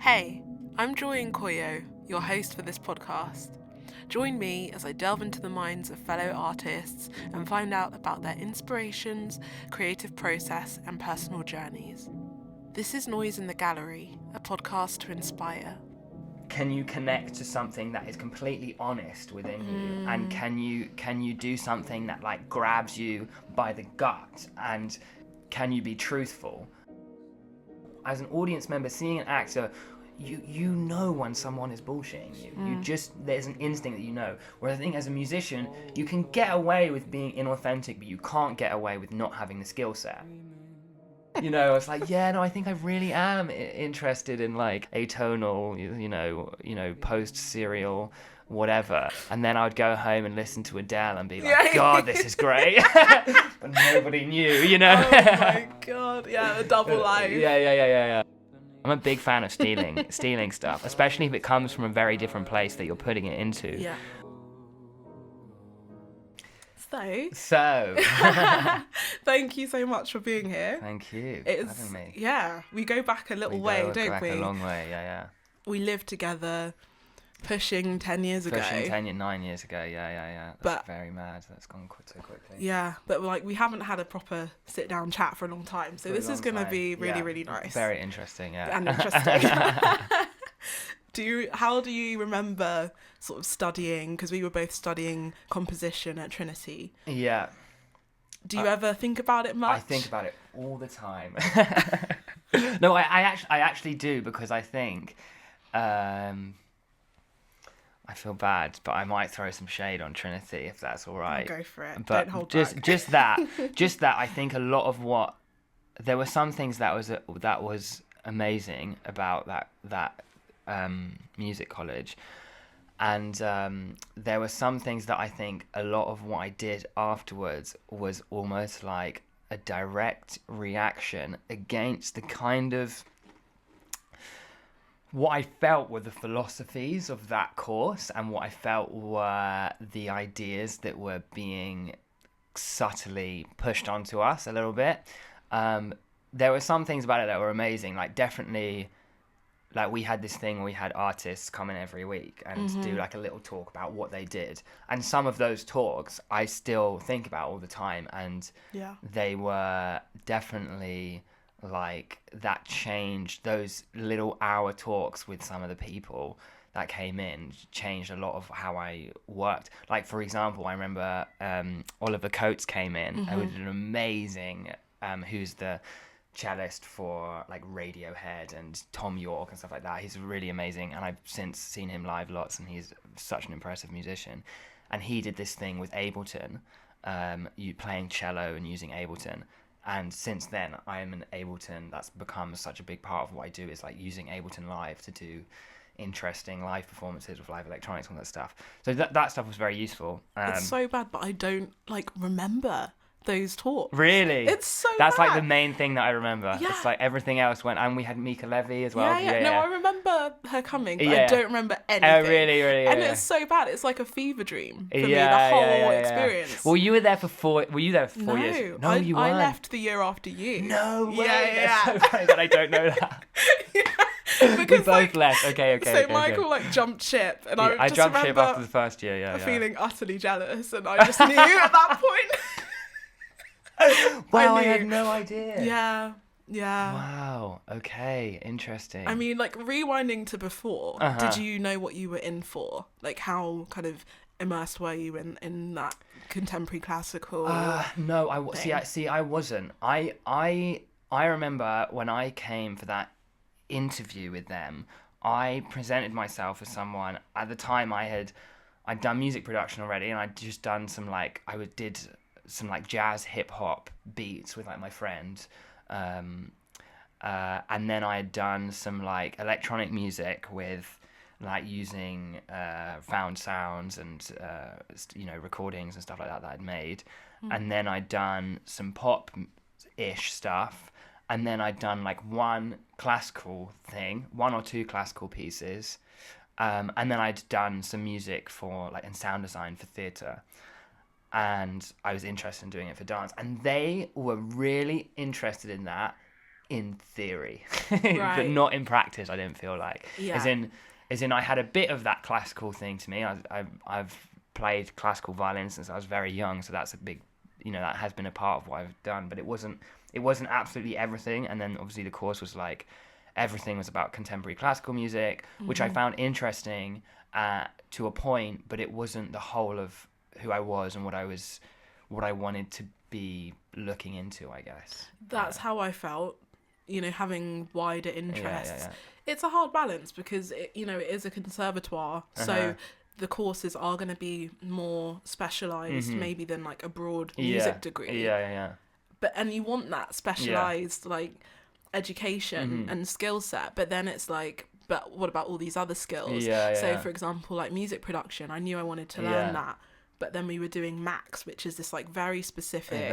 Hey, I'm Joy Nkoyo, your host for this podcast. Join me as I delve into the minds of fellow artists and find out about their inspirations, creative process, and personal journeys. This is Noise in the Gallery, a podcast to inspire. Can you connect to something that is completely honest within you, and can you do something that like grabs you by the gut, and can you be truthful? As an audience member, seeing an actor, you know when someone is bullshitting you. You just, there's an instinct that you know. Whereas I think as a musician, you can get away with being inauthentic, but you can't get away with not having the skill set. You know, it's like, yeah, no, I think I really am interested in like atonal, you know, post-serial, whatever. And then I would go home and listen to Adele and be like, God, this is great. But nobody knew, you know. Oh my God, yeah, the double life. Yeah. I'm a big fan of stealing stuff, especially if it comes from a very different place that you're putting it into. Yeah. So. Thank you so much for being here. Thank you for having me. Yeah, we go back a little way, don't we? We go back a long way, yeah. We lived together pushing 10 years ago. 9 years ago, yeah. That's very mad. That's gone so quickly. Yeah, but like we haven't had a proper sit-down chat for a long time, so this is going to be really nice. Very interesting, yeah. And interesting. How do you remember sort of studying, because we were both studying composition at Trinity? Yeah. Do you ever think about it much? I think about it all the time. No, I actually do, because I think I feel bad, but I might throw some shade on Trinity if that's all right. Go for it. But don't hold back. Just that I think a lot of what there were some things that was amazing about that music college, and there were some things that I think a lot of what I did afterwards was almost like a direct reaction against the kind of what I felt were the philosophies of that course, and what I felt were the ideas that were being subtly pushed onto us a little bit. There were some things about it that were amazing, like definitely, like we had this thing where we had artists come in every week and do like a little talk about what they did. And some of those talks I still think about all the time, and they were definitely like that changed. Those little hour talks with some of the people that came in changed a lot of how I worked. Like, for example, I remember Oliver Coates came in and did an amazing, who's the cellist for like Radiohead and Tom York and stuff like that. He's really amazing, and I've since seen him live lots, and he's such an impressive musician. And he did this thing with Ableton, you playing cello and using Ableton. And since then, I am an Ableton. That's become such a big part of what I do, is like using Ableton Live to do interesting live performances with live electronics and all that stuff. So that stuff was very useful. It's so bad, but I don't like remember those talks. Really? It's so That's bad. like the main thing that I remember. Yeah. It's like everything else went, and we had Mika Levy as well. Yeah. No, I remember her coming, but I Yeah. don't remember anything. Oh, really? And Yeah. it's so bad. It's like a fever dream for me, the whole experience. Well, you were there for 4 years? No, you weren't. I left the year after you. No way. Yeah. That's so funny that I don't know that. Because we both left. Okay. So Michael like jumped ship, and I just jumped ship remember after the first year. Yeah. feeling utterly jealous, and I just knew at that point. Wow, I had no idea. Yeah. Wow. Okay. Interesting. I mean, like rewinding to before. Did you know what you were in for? Like, how kind of immersed were you in that contemporary classical? No, I wasn't. I remember when I came for that interview with them, I presented myself as someone. At the time, I'd done music production already, and I'd just done some like did some like jazz hip hop beats with like my friend, and then I had done some like electronic music with like using found sounds and recordings and stuff like that I'd made, and then I'd done some pop-ish stuff, and then I'd done like one or two classical pieces, and then I'd done some music for like and sound design for theatre. And I was interested in doing it for dance, and they were really interested in that, in theory, Right. but not in practice. I didn't feel like, Yeah. as in, I had a bit of that classical thing to me. I've played classical violin since I was very young, so that's a big, that has been a part of what I've done. But it wasn't absolutely everything. And then obviously the course was like everything was about contemporary classical music, which I found interesting to a point, but it wasn't the whole of who I was and what I wanted to be looking into, I guess. That's how I felt, having wider interests. Yeah. It's a hard balance because, it is a conservatoire, so the courses are going to be more specialised maybe than like a broad music degree. Yeah. And you want that specialised like education and skill set, but then it's like, but what about all these other skills? So for example, like music production, I knew I wanted to learn that, but then we were doing Max, which is this like very specific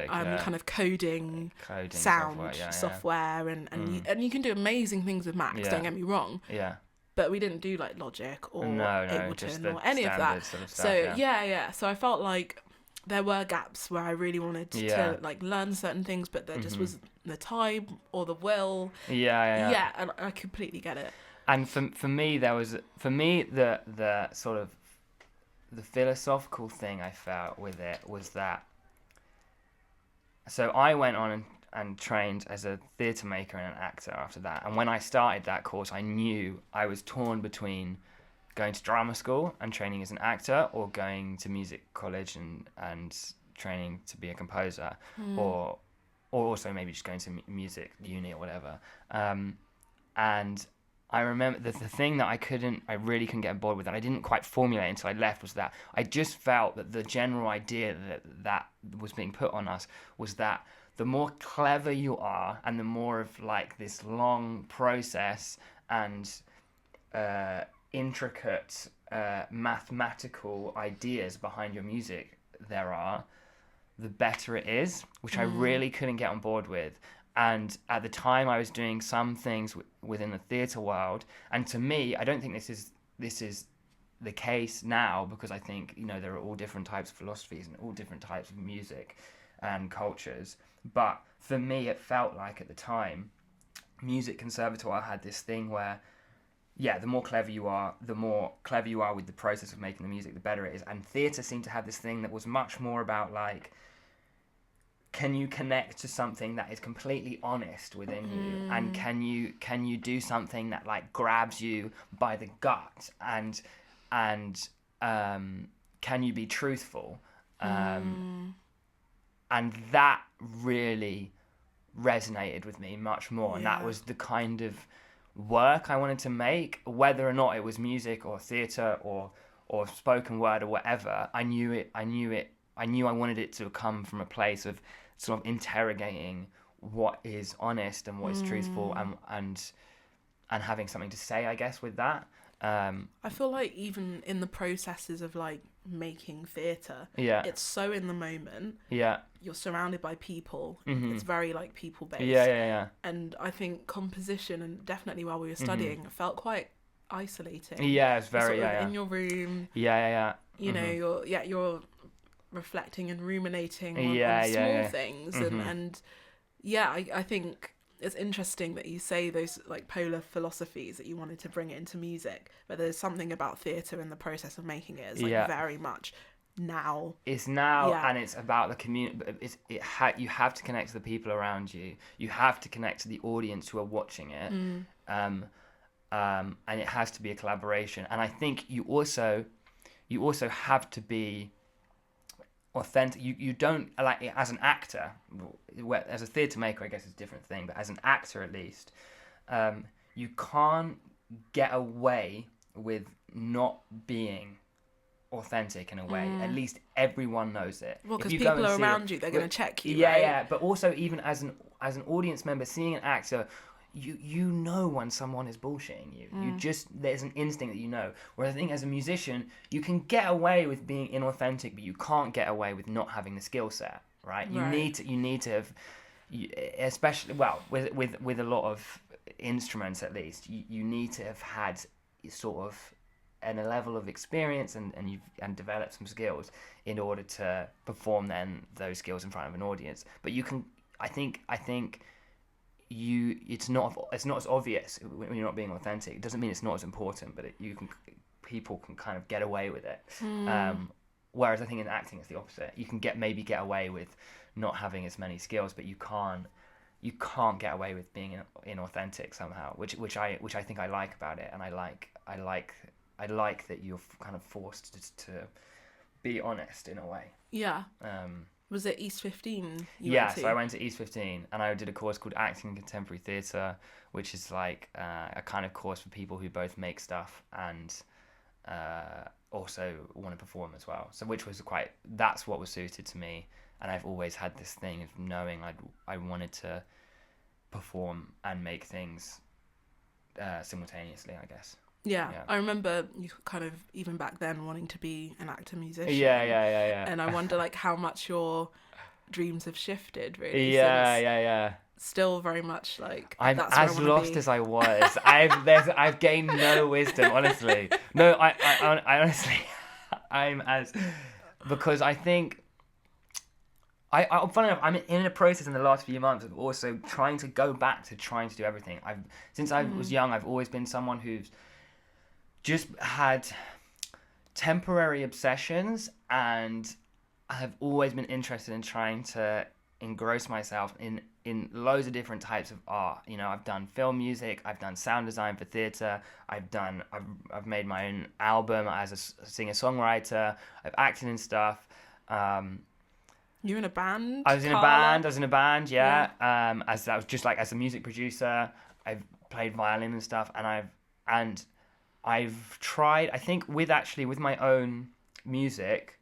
kind of coding sound software, and you can do amazing things with Max, don't get me wrong, but we didn't do like Logic or Ableton or any of that sort of stuff, so I felt like there were gaps where I really wanted to like learn certain things, but there just was the time or the will. And I completely get it. And for me, the sort of the philosophical thing I felt with it was that. So I went on and trained as a theatre maker and an actor after that. And when I started that course, I knew I was torn between going to drama school and training as an actor, or going to music college and training to be a composer, or also maybe just going to music uni or whatever. And I remember the thing that I really couldn't get on board with, that I didn't quite formulate until I left, was that I just felt that the general idea that was being put on us was that the more clever you are and the more of like this long process and intricate mathematical ideas behind your music there are, the better it is, which I really couldn't get on board with. And at the time I was doing some things within the theatre world, and to me, I don't think this is the case now, because I think there are all different types of philosophies and all different types of music and cultures. But for me, it felt like at the time, music conservatoire had this thing where, the more clever you are with the process of making the music, the better it is. And theatre seemed to have this thing that was much more about like, can you connect to something that is completely honest within you, and can you do something that like grabs you by the gut, and can you be truthful, and that really resonated with me much more, and that was the kind of work I wanted to make, whether or not it was music or theatre or spoken word or whatever. I knew I wanted it to come from a place of sort of interrogating what is honest and what is truthful, and having something to say, I guess, with that. I feel like even in the processes of like making theatre, it's so in the moment. You're surrounded by people. It's very like people based. And I think composition, and definitely while we were studying, felt quite isolating. It's very sort of in your room. You're reflecting and ruminating on small things, and I think it's interesting that you say those like polar philosophies that you wanted to bring it into music, but there's something about theatre and the process of making it is like very much now. It's now, and it's about the community. You have to connect to the people around you. You have to connect to the audience who are watching it, and it has to be a collaboration. And I think you also have to be authentic. You don't, like, as an actor, as a theatre maker I guess it's a different thing, but as an actor at least, you can't get away with not being authentic in a way. At least everyone knows it. Well, because people are around you, they're going to check you, right? But also even as an audience member seeing an actor, you know when someone is bullshitting you. You just, there's an instinct that you know. Whereas I think as a musician, you can get away with being inauthentic, but you can't get away with not having the skill set, right? You need to have, especially, well, with a lot of instruments at least, you need to have had sort of a level of experience and develop some skills in order to perform then those skills in front of an audience. But you can, I think it's not as obvious when you're not being authentic. It doesn't mean it's not as important, but people can kind of get away with it. Whereas I think in acting it's the opposite. You can get away with not having as many skills, but you can't get away with being inauthentic somehow, which I think I like about it, and I like that you're kind of forced to be honest in a way. Yeah. Was it East 15 you yeah, went to? So I went to East 15 and I did a course called Acting and Contemporary Theatre, which is like a kind of course for people who both make stuff and also want to perform as well. So that's what was suited to me, and I've always had this thing of knowing I wanted to perform and make things simultaneously, I guess. Yeah, I remember you kind of, even back then, wanting to be an actor musician. Yeah. And I wonder, like, how much your dreams have shifted, really. Yeah. Still very much, like, I'm that's as lost as I was. I've gained no wisdom, honestly. No, I honestly, because I think, funny enough, I'm in a process in the last few months of also trying to go back to trying to do everything. Since I was young, I've always been someone who's just had temporary obsessions, and I have always been interested in trying to engross myself in loads of different types of art. You know, I've done film music, I've done sound design for theatre, I've made my own album as a singer-songwriter, I've acted in stuff. You in a band? I was in a band, yeah. As a music producer, I've played violin and stuff, and I've tried, I think with my own music,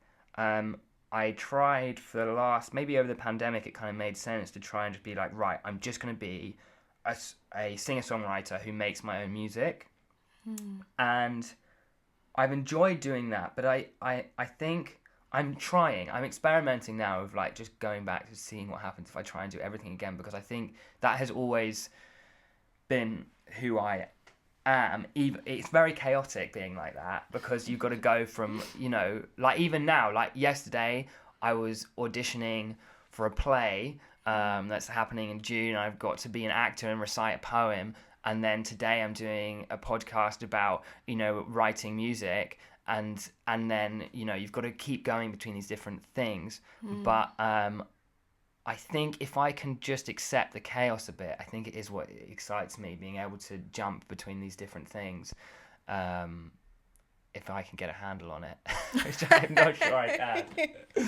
I tried for the last, maybe over the pandemic, it kind of made sense to try and just be like, right, I'm just going to be a singer-songwriter who makes my own music. And I've enjoyed doing that, but I think I'm experimenting now with like just going back to seeing what happens if I try and do everything again, because I think that has always been who I am. It's very chaotic being like that, because you've got to go from, you know, like even now, like yesterday I was auditioning for a play that's happening in June. I've got to be an actor and recite a poem, and then today I'm doing a podcast about, you know, writing music, and then, you know, you've got to keep going between these different things. But I think if I can just accept the chaos a bit, I think it is what excites me, being able to jump between these different things. If I can get a handle on it, which I'm not sure I can.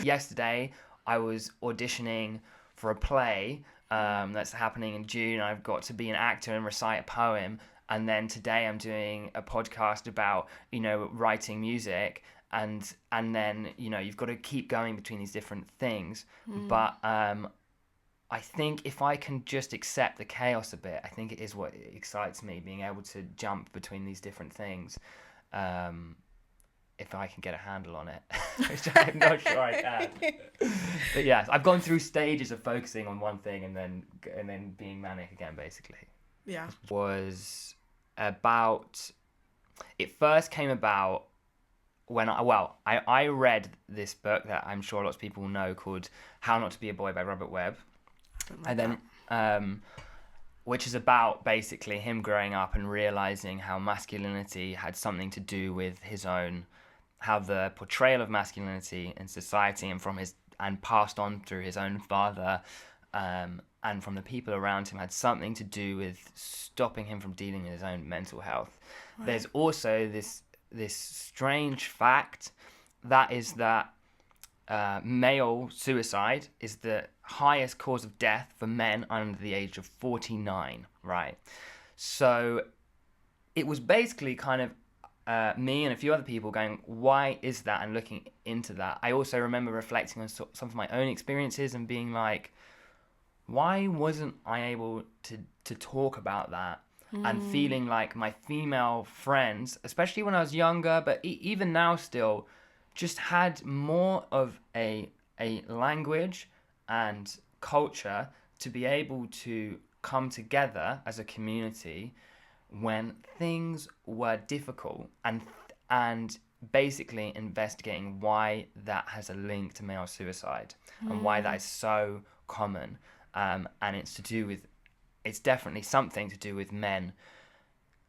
Yesterday, I was auditioning for a play that's happening in June. I've got to be an actor and recite a poem. And then today I'm doing a podcast about, you know, writing music. And then, you know, you've got to keep going between these different things. But I think if I can just accept the chaos a bit, I think it is what excites me, being able to jump between these different things. If I can get a handle on it, which I'm not sure I can. But yeah, I've gone through stages of focusing on one thing and then being manic again, basically. Yeah. It first came about when I read this book that I'm sure lots of people will know, called How Not to Be a Boy by Robert Webb. And then which is about basically him growing up and realizing how masculinity had something to do with how the portrayal of masculinity in society and passed on through his own father and from the people around him had something to do with stopping him from dealing with his own mental health. Right. There's also this strange fact that male suicide is the highest cause of death for men under the age of 49, right? So it was basically kind of me and a few other people going, why is that, and looking into that. I also remember reflecting on some of my own experiences and being like, why wasn't I able to talk about that? And feeling like my female friends, especially when I was younger, but even now still, just had more of a language and culture to be able to come together as a community when things were difficult, and basically investigating why that has a link to male suicide and why that is so common. And it's to do with it's definitely something to do with men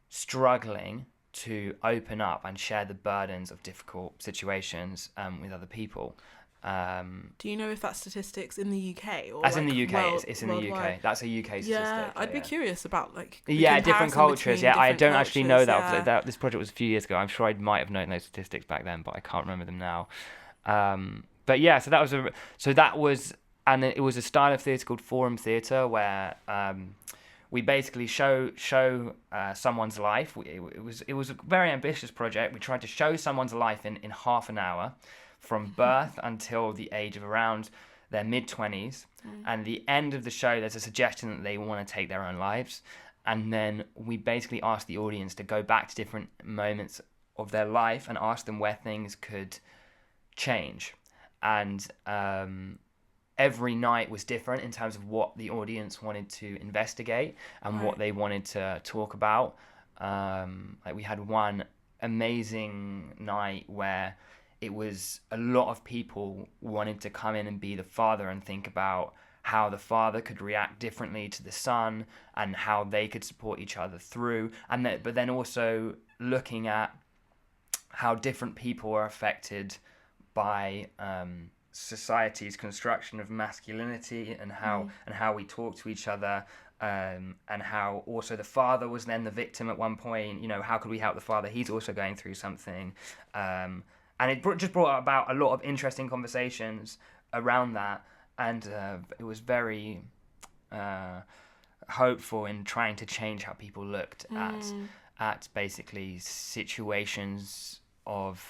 struggling to open up and share the burdens of difficult situations with other people. Do you know if that statistics in the UK or As in the UK, it's in worldwide? the UK. That's a UK statistic. Yeah, I'd be curious about like the different cultures. Yeah, I don't actually know that. Yeah. This project was a few years ago. I'm sure I might have known those statistics back then, but I can't remember them now. But yeah, so that was, and it was a style of theatre called forum theatre where we basically show someone's life. It was a very ambitious project. We tried to show someone's life in half an hour, from birth until the age of around their mid-20s. And at the end of the show, there's a suggestion that they want to take their own lives. And then we basically ask the audience to go back to different moments of their life and ask them where things could change. And every night was different in terms of what the audience wanted to investigate and what they wanted to talk about. Like we had one amazing night where it was a lot of people wanted to come in and be the father and think about how the father could react differently to the son and how they could support each other through. But then also looking at how different people are affected by society's construction of masculinity and how we talk to each other. And how also the father was then the victim at one point. You know, how could we help the father? He's also going through something. And it just brought about a lot of interesting conversations around that. And it was very hopeful in trying to change how people looked at basically situations of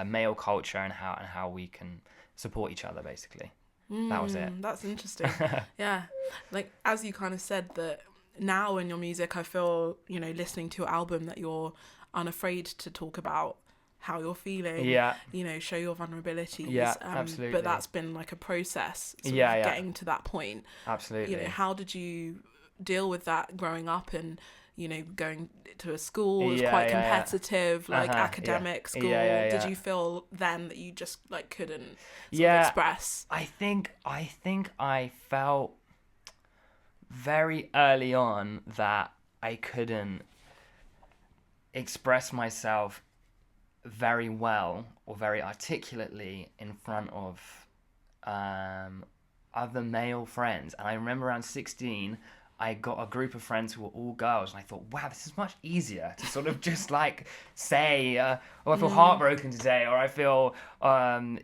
male culture and how we can support each other, basically. That was it. That's interesting. Yeah. Like, as you kind of said, that now in your music, I feel, you know, listening to your album, that you're unafraid to talk about how you're feeling, you know, show your vulnerabilities. Yeah, absolutely. But that's been like a process, sort of getting to that point. Absolutely. You know, how did you deal with that growing up and, you know, going to a school was quite competitive, like academic school. Did you feel then that you just like couldn't sort of express? I think I felt very early on that I couldn't express myself very well or very articulately in front of other male friends. And I remember around 16 I got a group of friends who were all girls, and I thought, wow, this is much easier to sort of just like say, oh, I feel heartbroken today, or I feel,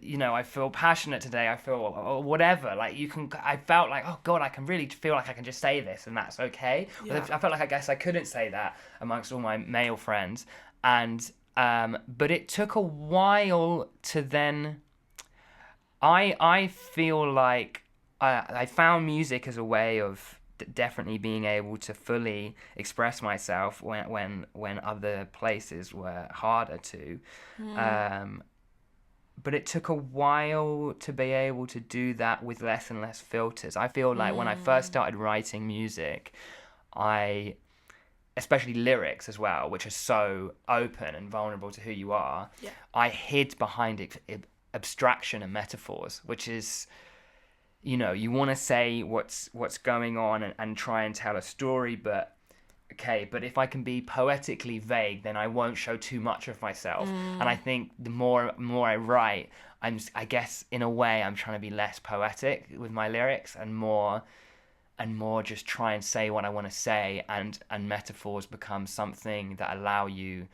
you know, I feel passionate today, I feel, or whatever. Like I felt like, oh God, I can really feel like I can just say this, and that's okay. Yeah. I felt like I guess I couldn't say that amongst all my male friends, and but it took a while to then. I feel like I found music as a way of definitely being able to fully express myself when other places were harder to. But it took a while to be able to do that with less and less filters. I feel like when I first started writing music, especially lyrics as well, which are so open and vulnerable to who you are, I hid behind abstraction and metaphors, which is, you know, you want to say what's going on and try and tell a story, but if I can be poetically vague, then I won't show too much of myself. And I think the more I write, I guess in a way I'm trying to be less poetic with my lyrics and more just try and say what I want to say, and metaphors become something that allow you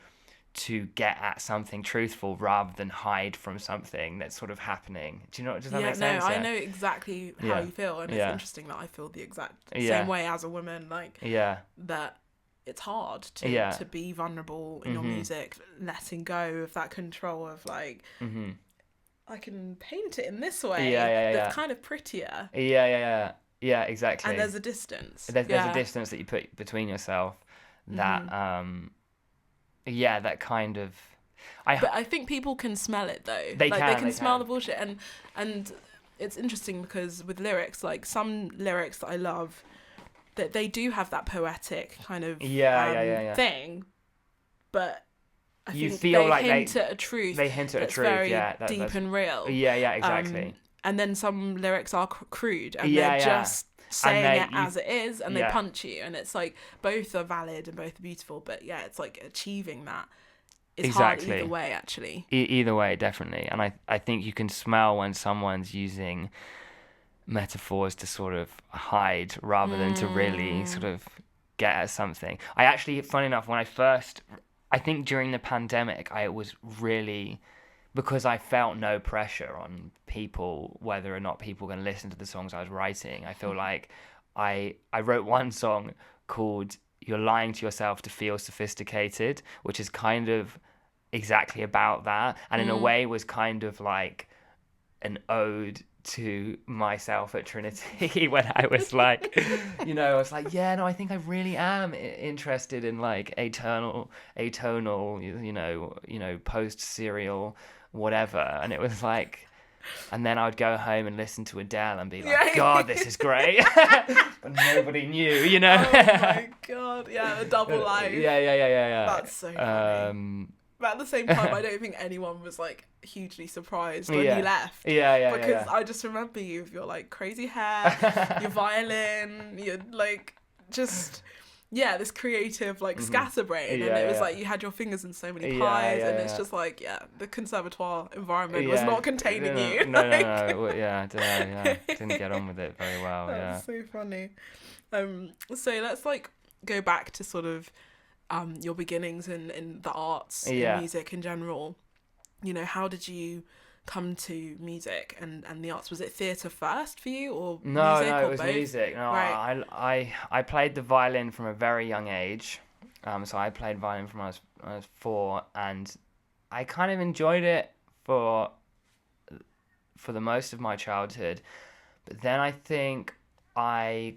to get at something truthful rather than hide from something that's sort of happening. Do you know? Does that make sense? I know exactly how you feel, and it's interesting that I feel the exact same way as a woman. Like that, it's hard to be vulnerable in your music, letting go of that control of like, I can paint it in this way. That's kind of prettier. Yeah, exactly. And there's a distance. There's a distance that you put between yourself. That that kind of. But I think people can smell it though. They can smell the bullshit, and it's interesting because with lyrics, like some lyrics that I love, that they do have that poetic kind of thing, but I think they hint at a truth. They hint at a truth, very deep and real. Yeah, exactly. And then some lyrics are crude, and they're just saying it as it is, and they yeah. punch you, and it's like both are valid and both are beautiful, but yeah, it's like achieving that is Exactly. hard either way, actually. Either way, definitely. And I think you can smell when someone's using metaphors to sort of hide rather than to really sort of get at something. I actually, funny enough, I think during the pandemic, I was really, because I felt no pressure on people, whether or not people were going to listen to the songs I was writing. I feel like I wrote one song called You're Lying to Yourself to Feel Sophisticated, which is kind of exactly about that. And in a way was kind of like an ode to myself at Trinity when I was like, I was like, yeah, no, I think I really am interested in like atonal, post-serial, whatever. And it was like, and then I would go home and listen to Adele and be like, God, this is great. But nobody knew, Oh my God. Yeah, the double life. Yeah. That's so funny. But at the same time, I don't think anyone was like hugely surprised when you left. Because I just remember you with your like crazy hair, your violin, your like just this creative like scatterbrain, and it was like you had your fingers in so many pies, and it's just like the conservatoire environment was not containing you. No, I don't know. Didn't get on with it very well. That's so funny. So let's like go back to sort of your beginnings in the arts, in music in general. How did you come to music and the arts? Was it theatre first for you, or music, No, or it was both? music. No, Right. I played the violin from a very young age. So I played violin from when I was 4, and I kind of enjoyed it for the most of my childhood. But then I think I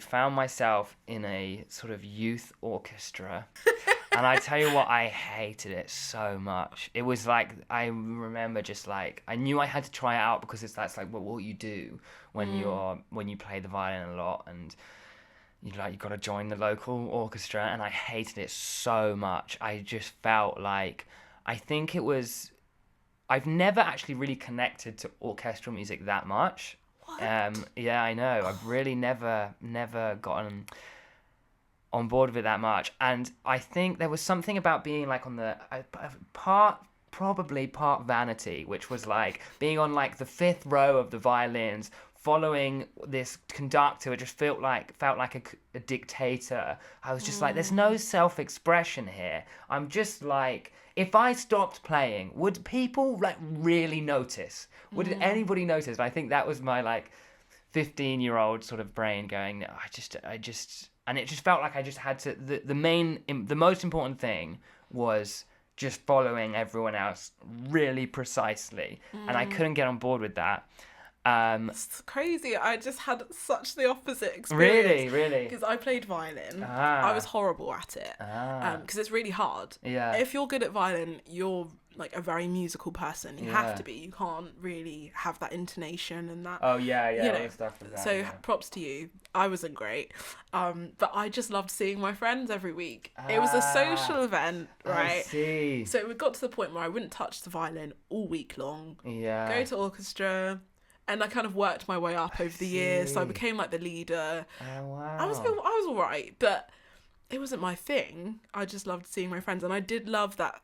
found myself in a sort of youth orchestra. And I tell you what, I hated it so much. It was like, I remember just like, I knew I had to try it out because that's like what you do when you play the violin a lot, and you got to join the local orchestra. And I hated it so much. I just felt like, I've never actually really connected to orchestral music that much. What? Yeah, I know. I've really never gotten on board with it that much, and I think there was something about being like on the probably part vanity, which was like being on like the 5th row of the violins, following this conductor. It just felt like a dictator. I was just like, there's no self-expression here. I'm just like, if I stopped playing, would people like really notice? Would anybody notice? And I think that was my like 15-year-old sort of brain going, no, I just, and it just felt like I just had to, the most important thing was just following everyone else really precisely. And I couldn't get on board with that. It's crazy. I just had such the opposite experience. Really? Because I played violin. I was horrible at it. Because it's really hard. Yeah. If you're good at violin, you're like a very musical person. You have to be. You can't really have that intonation and that. Oh yeah, stuff like that. So props to you. I wasn't great, but I just loved seeing my friends every week. It was a social event, right? I see. So it got to the point where I wouldn't touch the violin all week long. Yeah. Go to orchestra. And I kind of worked my way up over the years, so I became like the leader. Oh wow. I was all right, but it wasn't my thing. I just loved seeing my friends, and I did love that.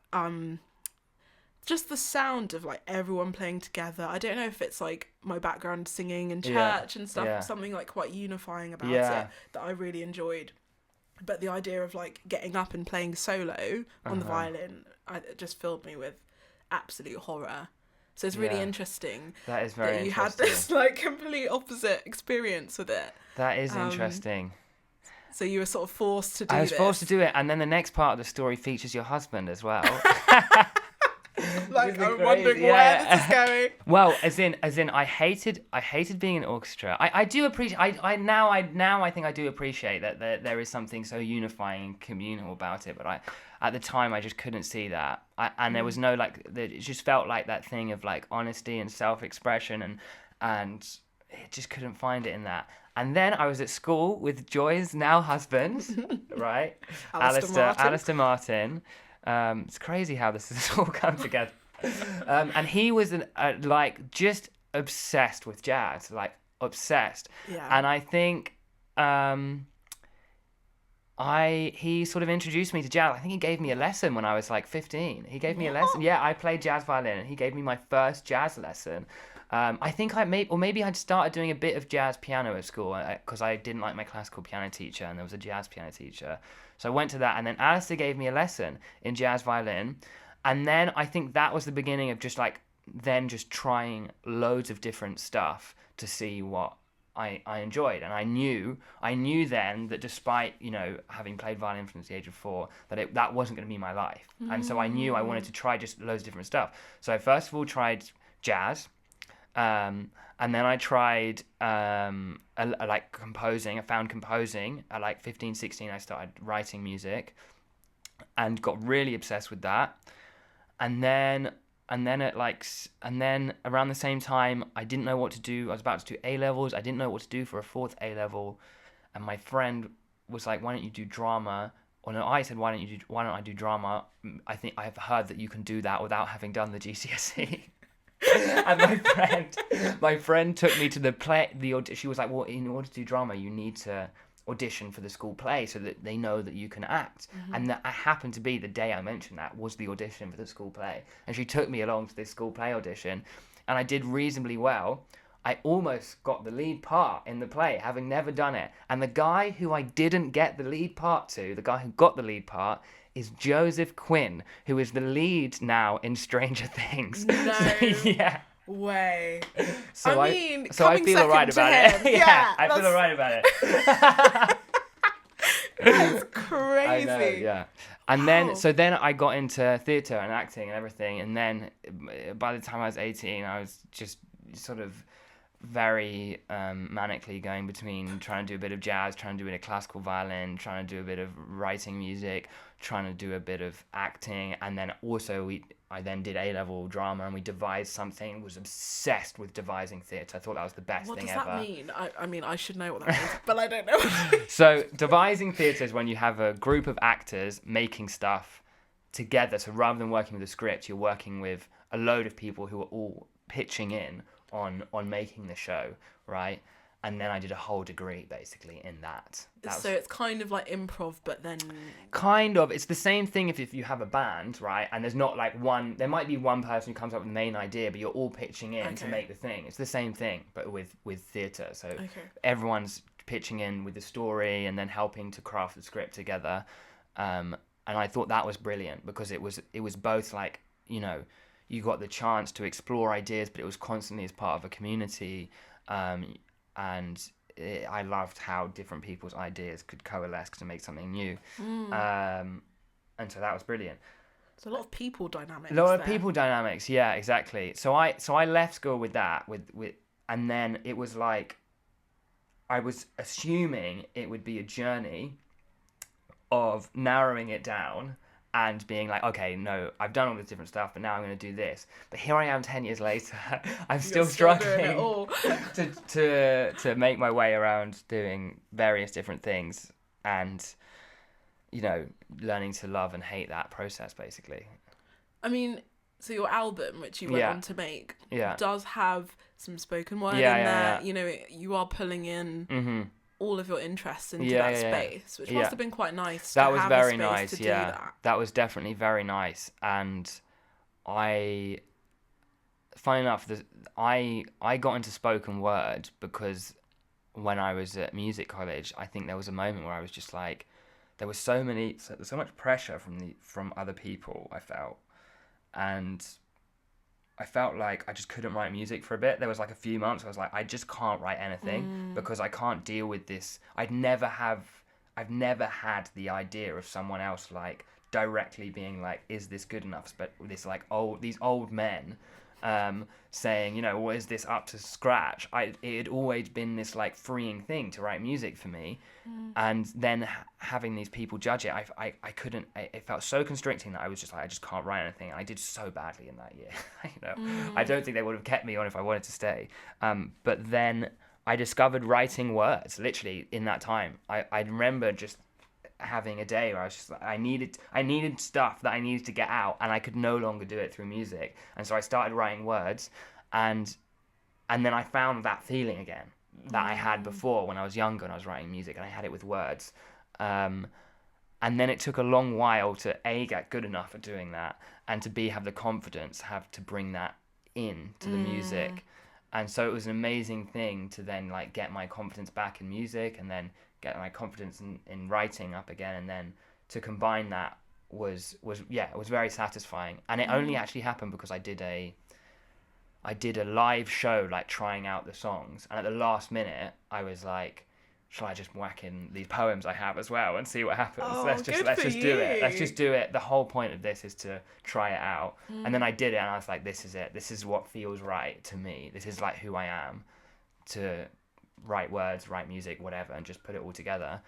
Just the sound of like everyone playing together. I don't know if it's like my background singing in church and stuff, something like quite unifying about it that I really enjoyed. But the idea of like getting up and playing solo on the violin, it just filled me with absolute horror. So it's really interesting that is very that you interesting. had this like complete opposite experience with it. That is interesting. So you were sort of forced to do this. I was forced to do it, and then the next part of the story features your husband as well. Like, I'm wondering where this is going. Well, as in, I hated being in orchestra. I do appreciate. I now think I do appreciate that there is something so unifying and communal about it. But at the time I just couldn't see that. And there was no like. It just felt like that thing of like honesty and self-expression, and it just couldn't find it in that. And then I was at school with Joy's now husband, right, Alistair Martin. It's crazy how this has all come together. And he was like just obsessed with jazz, like obsessed. Yeah. And I think he sort of introduced me to jazz. I think he gave me a lesson when I was like 15. He gave me a lesson. Yeah, I played jazz violin, and he gave me my first jazz lesson. I think maybe I'd started doing a bit of jazz piano at school because I didn't like my classical piano teacher, and there was a jazz piano teacher. So I went to that, and then Alistair gave me a lesson in jazz violin, and then I think that was the beginning of just trying loads of different stuff to see what I enjoyed. And I knew then that despite, having played violin from the age of 4, that wasn't going to be my life. And so I knew I wanted to try just loads of different stuff. So I first of all tried jazz, and then I tried composing. I found composing at like 15, 16. I started writing music and got really obsessed with that. And then around the same time, I didn't know what to do. I was about to do A levels. I didn't know what to do for a 4th A level, and my friend was like, "Why don't you do drama?" Or no, I said, "Why don't I do drama? I think I've heard that you can do that without having done the GCSE." And my friend took me to the play. She was like, "Well, in order to do drama, you need to audition for the school play so that they know that you can act." And that happened to be the day I mentioned that was the audition for the school play, and she took me along to this school play audition, and I did reasonably well. I almost got the lead part in the play, having never done it. And the guy who I didn't get the lead part to, the guy who got the lead part, is Joseph Quinn, who is the lead now in Stranger Things. No. Yeah. Way. So I mean, I feel alright about it. Yeah, I feel alright about it. That's crazy. I know, yeah. And then I got into theatre and acting and everything, and then by the time I was 18, I was just sort of very manically going between trying to do a bit of jazz, trying to do a bit of classical violin, trying to do a bit of writing music, trying to do a bit of acting, and then also I then did A-level drama, and we devised something. Was obsessed with devising theatre. I thought that was the best thing ever. What does that mean? I mean, I should know what that means, but I don't know. So devising theatre is when you have a group of actors making stuff together. So rather than working with a script, you're working with a load of people who are all pitching in on making the show, right? And then I did a whole degree basically in that. So it's kind of like improv, but then... Kind of. It's the same thing if you have a band, right? And there's not like there might be one person who comes up with the main idea, but you're all pitching in to make the thing. It's the same thing, but with theatre. So everyone's pitching in with the story and then helping to craft the script together. And I thought that was brilliant because it was both like, you got the chance to explore ideas, but it was constantly as part of a community. I loved how different people's ideas could coalesce to make something new. And so that was brilliant. There's a lot of people dynamics. People dynamics, yeah, exactly. So I left school with that, and then it was like, I was assuming it would be a journey of narrowing it down and being like, okay, no, I've done all this different stuff, but now I'm going to do this. But here I am 10 years later, I'm still struggling to make my way around doing various different things and, learning to love and hate that process, basically. I mean, so your album, which you went on to make, does have some spoken word in there. Yeah. You are pulling in... all of your interests into that space, which must have been quite nice. That was very nice. That was definitely very nice. And funny enough, I got into spoken word because when I was at music college, I think there was a moment where I was just like, there was so much pressure from other people. I felt, and I felt like I just couldn't write music for a bit. There was like a few months I was like, I just can't write anything because I can't deal with this. I've never had the idea of someone else like directly being like, is this good enough? But this like these old men saying, well, is this up to scratch? It had always been this like freeing thing to write music for me. And then having these people judge it, I couldn't, it felt so constricting that I was just like, I just can't write anything. And I did so badly in that year. I don't think they would have kept me on if I wanted to stay. But then I discovered writing words literally in that time. I remember just having a day where I was just like, I needed stuff that I needed to get out, and I could no longer do it through music. And so I started writing words, and then I found that feeling again. that I had before when I was younger and I was writing music, and I had it with words. And then it took a long while to A, get good enough at doing that, and to B, have the confidence, have to bring that in to the music. And so it was an amazing thing to then like get my confidence back in music, and then get my confidence in writing up again, and then to combine that was it was very satisfying. And it only actually happened because I did a live show, like trying out the songs, and at the last minute I was like, shall I just whack in these poems I have as well and see what happens? Let's just do it. Let's just do it. The whole point of this is to try it out. And then I did it, and I was like, this is it. This is what feels right to me. This is like who I am, to write words, write music, whatever, and just put it all together.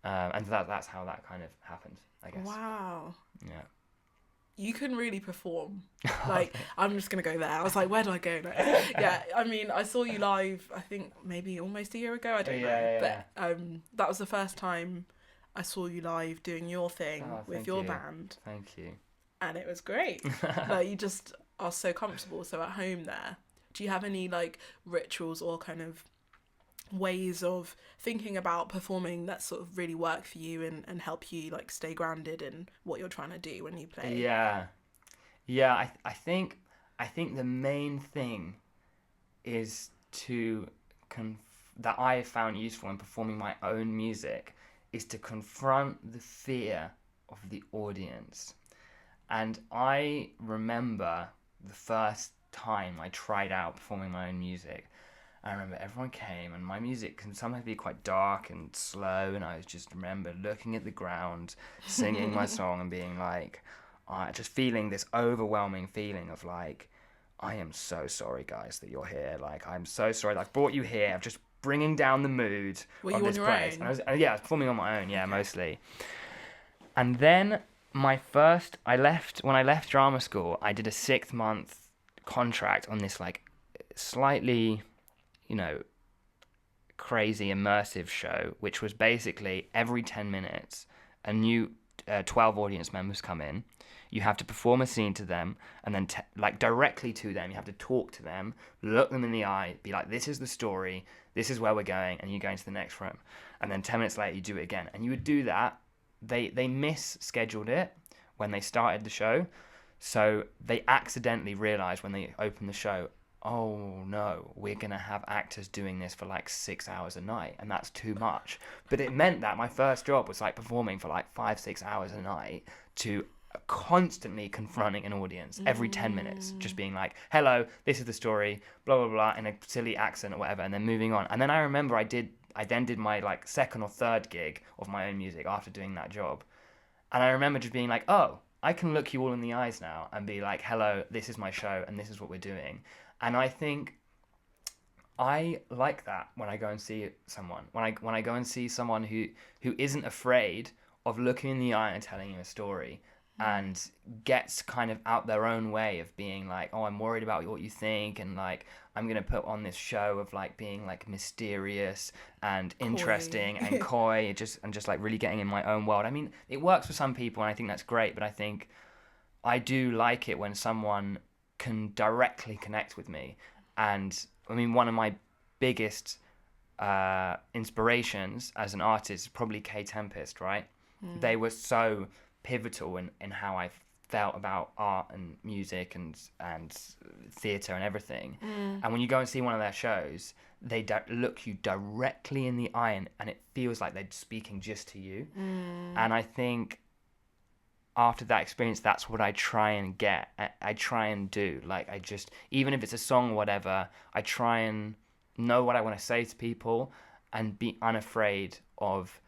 And that's how that kind of happened, I guess. Wow. Yeah. You can really perform. Like, I'm just going to go there. I was like, where do I go next? Yeah, I mean, I saw you live, I think maybe almost a year ago. I don't know. Yeah. But that was the first time I saw you live doing your thing with your band. Thank you. And it was great. Like, you just are so comfortable, so at home there. Do you have any, like, rituals or kind of ways of thinking about performing that sort of really work for you and help you like stay grounded in what you're trying to do when you play? I think the main thing is that I found useful in performing my own music is to confront the fear of the audience. And I remember the first time I tried out performing my own music, I remember everyone came, and my music can sometimes be quite dark and slow, and I just remember looking at the ground, singing my song and being like, just feeling this overwhelming feeling of like, I am so sorry, guys, that you're here. Like, I'm so sorry that I've brought you here. I'm just bringing down the mood of this place. And I was performing on my own, mostly. And then when I left drama school, I did a 6-month contract on this like slightly, crazy immersive show, which was basically every 10 minutes a new 12 audience members come in. You have to perform a scene to them, and then directly to them. You have to talk to them, look them in the eye, be like, this is the story, this is where we're going, and you go into the next room. And then 10 minutes later you do it again, and you would do that. They misscheduled it when they started the show, so they accidentally realized when they opened the show, oh no, we're going to have actors doing this for like 6 hours a night, and that's too much. But it meant that my first job was like performing for like 5-6 hours a night, to constantly confronting an audience every 10 minutes, just being like, hello, this is the story, blah blah blah, in a silly accent or whatever, and then moving on. And then I remember I then did my like second or third gig of my own music after doing that job, and I remember just being like, oh, I can look you all in the eyes now and be like, hello, this is my show and this is what we're doing. And I think I like that when I go and see someone. When I go and see someone who isn't afraid of looking in the eye and telling you a story, and gets kind of out their own way of being like, oh, I'm worried about what you think, and like, I'm going to put on this show of like being like mysterious and interesting and coy, and just like really getting in my own world. I mean, it works for some people, and I think that's great, but I think I do like it when someone can directly connect with me. And I mean, one of my biggest inspirations as an artist is probably K Tempest, right? They were so pivotal in how I felt about art and music and theatre and everything. And when you go and see one of their shows, they look you directly in the eye, and it feels like they're speaking just to you. And I think after that experience, that's what I try and get. I try and do. Like, I just, even if it's a song or whatever, I try and know what I want to say to people and be unafraid of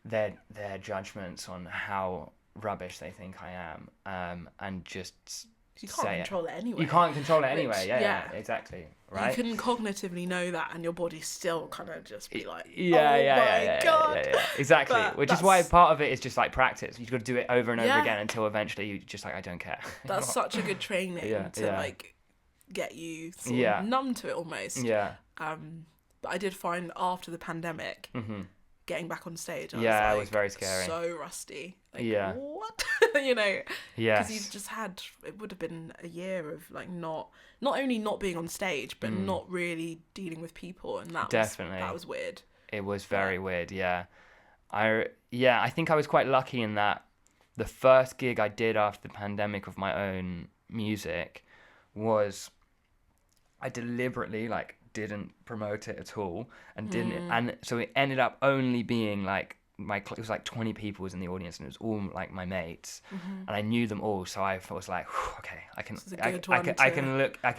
their judgments on how rubbish they think I am, and just you can't control it anyway. You can't control it anyway. Yeah, exactly. Right. You can cognitively know that, and your body still kind of just be like, yeah, God. Exactly. Which is why part of it is just like practice. You've got to do it over and over again until eventually you just like, I don't care. That's such a good training to like get you sort of numb to it almost. Yeah. But I did find after the pandemic, getting back on stage, it was very scary. So rusty. Like, what? you know, Yes. because you've just had, it would have been a year of like not only not being on stage, but not really dealing with people, and that was weird. It was very weird, yeah. I think I was quite lucky in that the first gig I did after the pandemic of my own music was, I deliberately like didn't promote it at all, and and so it ended up only being like it was like 20 people was in the audience, and it was all like my mates, and I knew them all, so I was like, okay, I can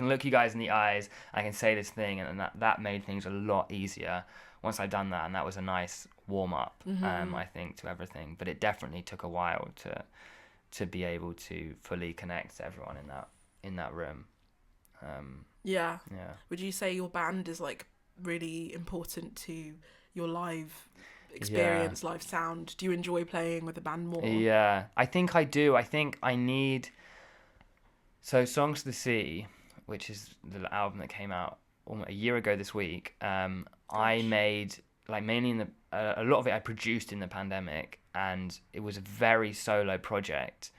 look you guys in the eyes, I can say this thing, and that made things a lot easier once I'd done that, and that was a nice warm up, I think, to everything. But it definitely took a while to be able to fully connect to everyone in that room. Yeah. Would you say your band is like really important to your live experience, live sound? Do you enjoy playing with the band more? Yeah, I think I do. I think I need... So Songs to the Sea, which is the album that came out almost a year ago this week, I made, like, mainly a lot of it I produced in the pandemic, and it was a very solo project.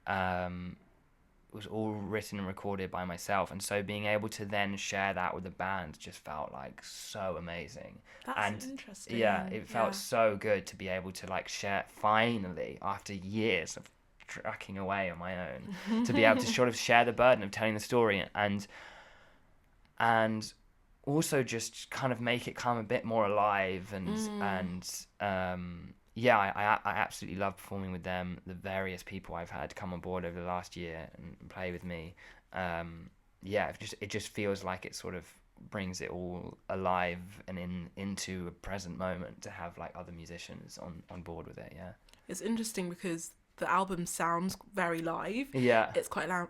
It was all written and recorded by myself, and so being able to then share that with the band just felt like so amazing. That's interesting. Yeah, it felt so good to be able to like share, finally, after years of trucking away on my own, to be able to sort of share the burden of telling the story, and also just kind of make it come a bit more alive, I absolutely love performing with them. The various people I've had come on board over the last year and play with me, it just feels like it sort of brings it all alive and into a present moment to have like other musicians on board with it. Yeah, it's interesting because the album sounds very live. Yeah, it's quite a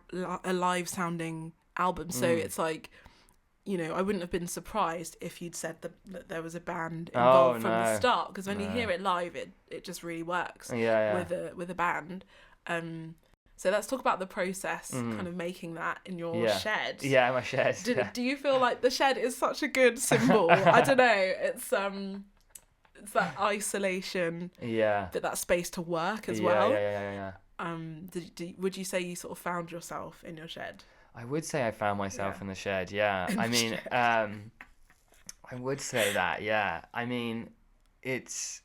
live sounding album, so it's like, you know, I wouldn't have been surprised if you'd said that there was a band involved from the start, because when you hear it live, it just really works with a band. So let's talk about the process, kind of making that in your shed. Yeah, my shed. Do you feel like the shed is such a good symbol? I don't know. It's that isolation. Yeah. That space to work as well. Yeah. Would you say you sort of found yourself in your shed? I would say I found myself in the shed, yeah. I mean, I would say that, yeah. I mean, it's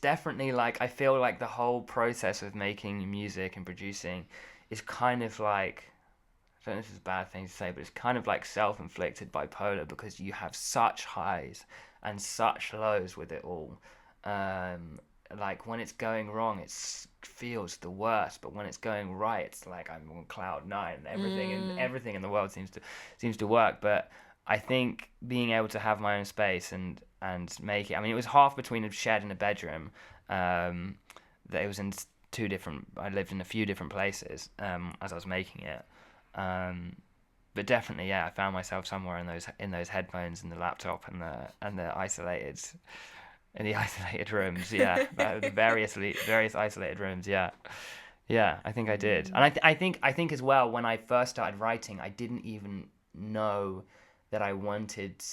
definitely like, I feel like the whole process of making music and producing is kind of like, I don't know if it's a bad thing to say, but it's kind of like self-inflicted bipolar, because you have such highs and such lows with it all. Like when it's going wrong, it feels the worst, but when it's going right, it's like I'm on cloud nine. Everything in the world seems to work. But I think being able to have my own space and make it. I mean, it was half between a shed and a bedroom. That it was in I lived in a few different places as I was making it. But definitely, I found myself somewhere in those headphones and the laptop and the isolated. In the isolated rooms, the various isolated rooms, I think I did, and I think as well, when I first started writing, I didn't even know that I wanted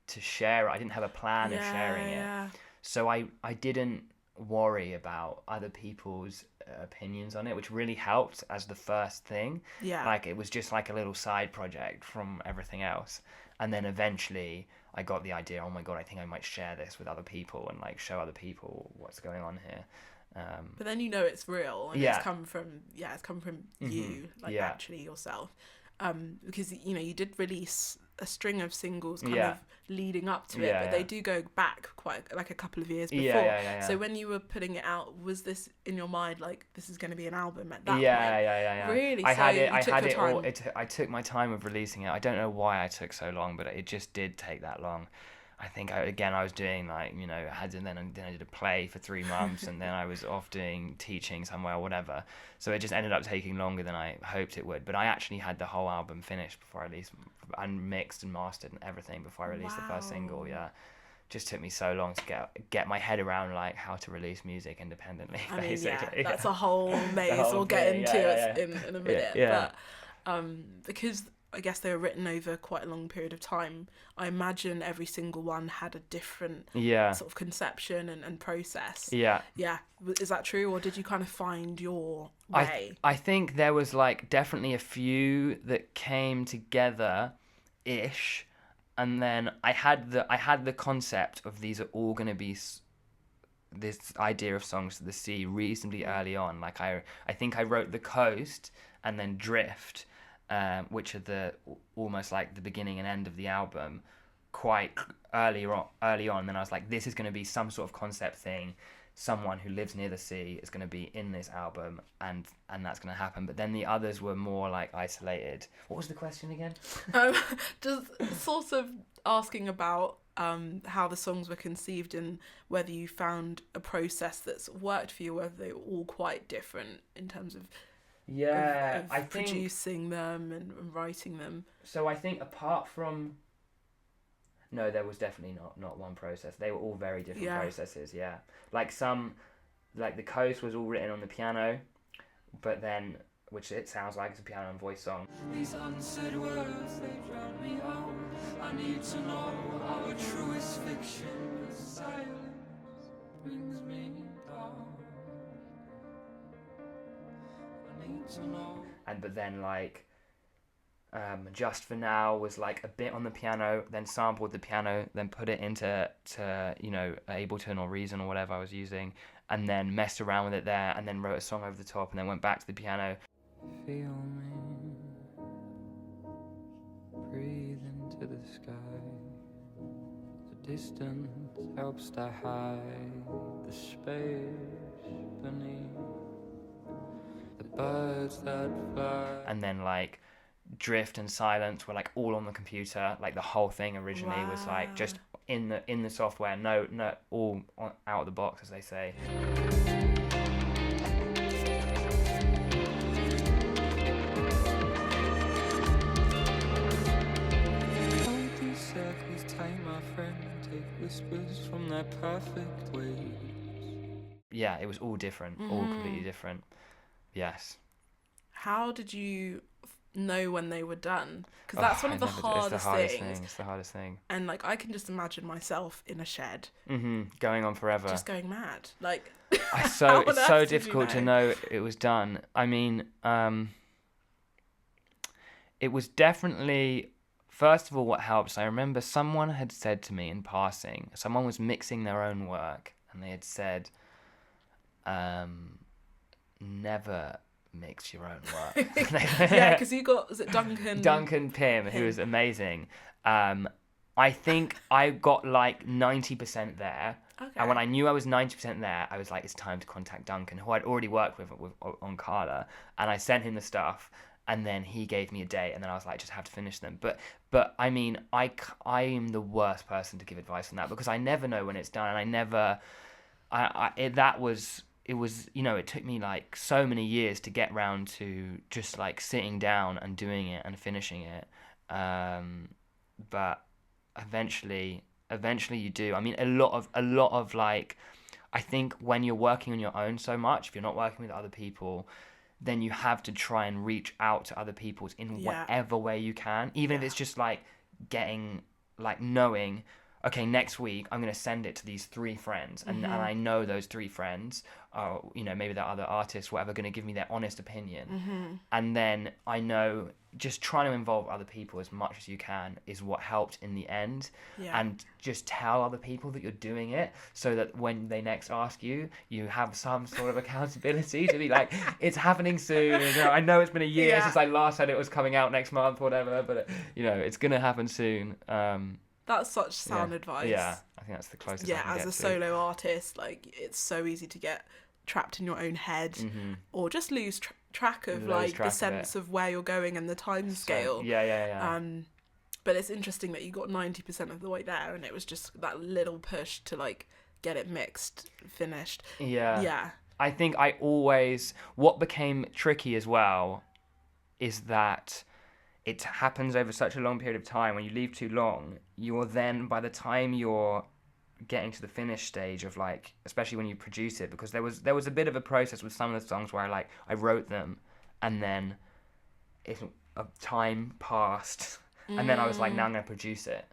to share it. I didn't have a plan of sharing it, so I didn't worry about other people's opinions on it, which really helped as the first thing. Like it was just like a little side project from everything else, and then eventually I got the idea, oh my god, I think I might share this with other people and like show other people what's going on here. But then you know it's real, and it's come from you, like actually yourself. Because you know you did release a string of singles kind of leading up to it, but they do go back quite like a couple of years before. So when you were putting it out, was this in your mind like this is going to be an album at that point? Really? I took my time with releasing it. I don't know why I took so long, but it just did take that long. I think I was doing like, you know, I did a play for 3 months and then I was off doing teaching somewhere or whatever. So it just ended up taking longer than I hoped it would. But I actually had the whole album finished before I released, and mixed and mastered and everything before I released the first single. Just took me so long to get my head around like how to release music independently. Basically, that's a whole maze. We'll get into it in a minute. But because I guess they were written over quite a long period of time. I imagine every single one had a different sort of conception and process. Yeah. Yeah. Is that true, or did you kind of find your way? I think there was like definitely a few that came together ish, and then I had the concept of these are all going to be this idea of songs to the sea reasonably early on. Like I think I wrote The Coast and then Drift, which are the almost like the beginning and end of the album, quite early on. And then I was like, this is going to be some sort of concept thing. Someone who lives near the sea is going to be in this album, and that's going to happen. But then the others were more like isolated. What was the question again? Just sort of asking about how the songs were conceived and whether you found a process that's worked for you, whether they were all quite different in terms of I think producing them and writing them. So I think apart from no, there was definitely not one process. They were all very different processes. Yeah, like The Coast was all written on the piano, but then which it sounds like it's a piano and voice song. These unsaid words, they drown me out. I need to know our truest fiction. The silence brings me down. I need to know. But then like Just For Now was like a bit on the piano, then sampled the piano, then put it into Ableton or Reason or whatever I was using, and then messed around with it there, and then wrote a song over the top, and then went back to the piano. Feel me, breathe into the sky. The distance helps to hide the space beneath the birds that fly. And then like Drift and Silence were like all on the computer. Like the whole thing originally was like just in the software. No, all out of the box, as they say. Whispers from their perfect waves. Yeah, it was all different, all completely different. Yes. How did you know when they were done? Because that's one of the hardest things. It's the hardest thing. And like I can just imagine myself in a shed, going on forever, just going mad. Like it's so difficult to know it was done. I mean, it was definitely. First of all, what helps, I remember someone had said to me in passing, someone was mixing their own work, and they had said, never mix your own work. Yeah, because you got, was it Duncan? Duncan Pym, who was amazing. I think I got like 90% there. Okay. And when I knew I was 90% there, I was like, it's time to contact Duncan, who I'd already worked with on Carla, and I sent him the stuff. And then he gave me a date, and then I was like, just have to finish them. But I mean, I am the worst person to give advice on that, because I never know when it's done, and it took me like so many years to get round to just like sitting down and doing it and finishing it. But eventually you do. I mean, a lot of like, I think when you're working on your own so much, if you're not working with other people, then you have to try and reach out to other people in whatever way you can, even if it's just like knowing, okay, next week I'm going to send it to these 3 friends, and I know those 3 friends are, maybe they're other artists, whatever, going to give me their honest opinion. And then I know just trying to involve other people as much as you can is what helped in the end. And just tell other people that you're doing it, so that when they next ask you, you have some sort of accountability to be like, it's happening soon. I know it's been a year since I last said it was coming out next month, whatever, but it's going to happen soon. That's such sound advice. Yeah, I think that's the closest I can as get a solo artist, like it's so easy to get trapped in your own head, or just lose track of the sense of where you're going and the time scale. But it's interesting that you got 90% of the way there, and it was just that little push to like get it mixed, finished. I think what became tricky as well is that it happens over such a long period of time. When you leave too long, you're then, by the time you're getting to the finished stage of like, especially when you produce it, because there was a bit of a process with some of the songs where I wrote them, and then time passed, and then I was like, now I'm going to produce it.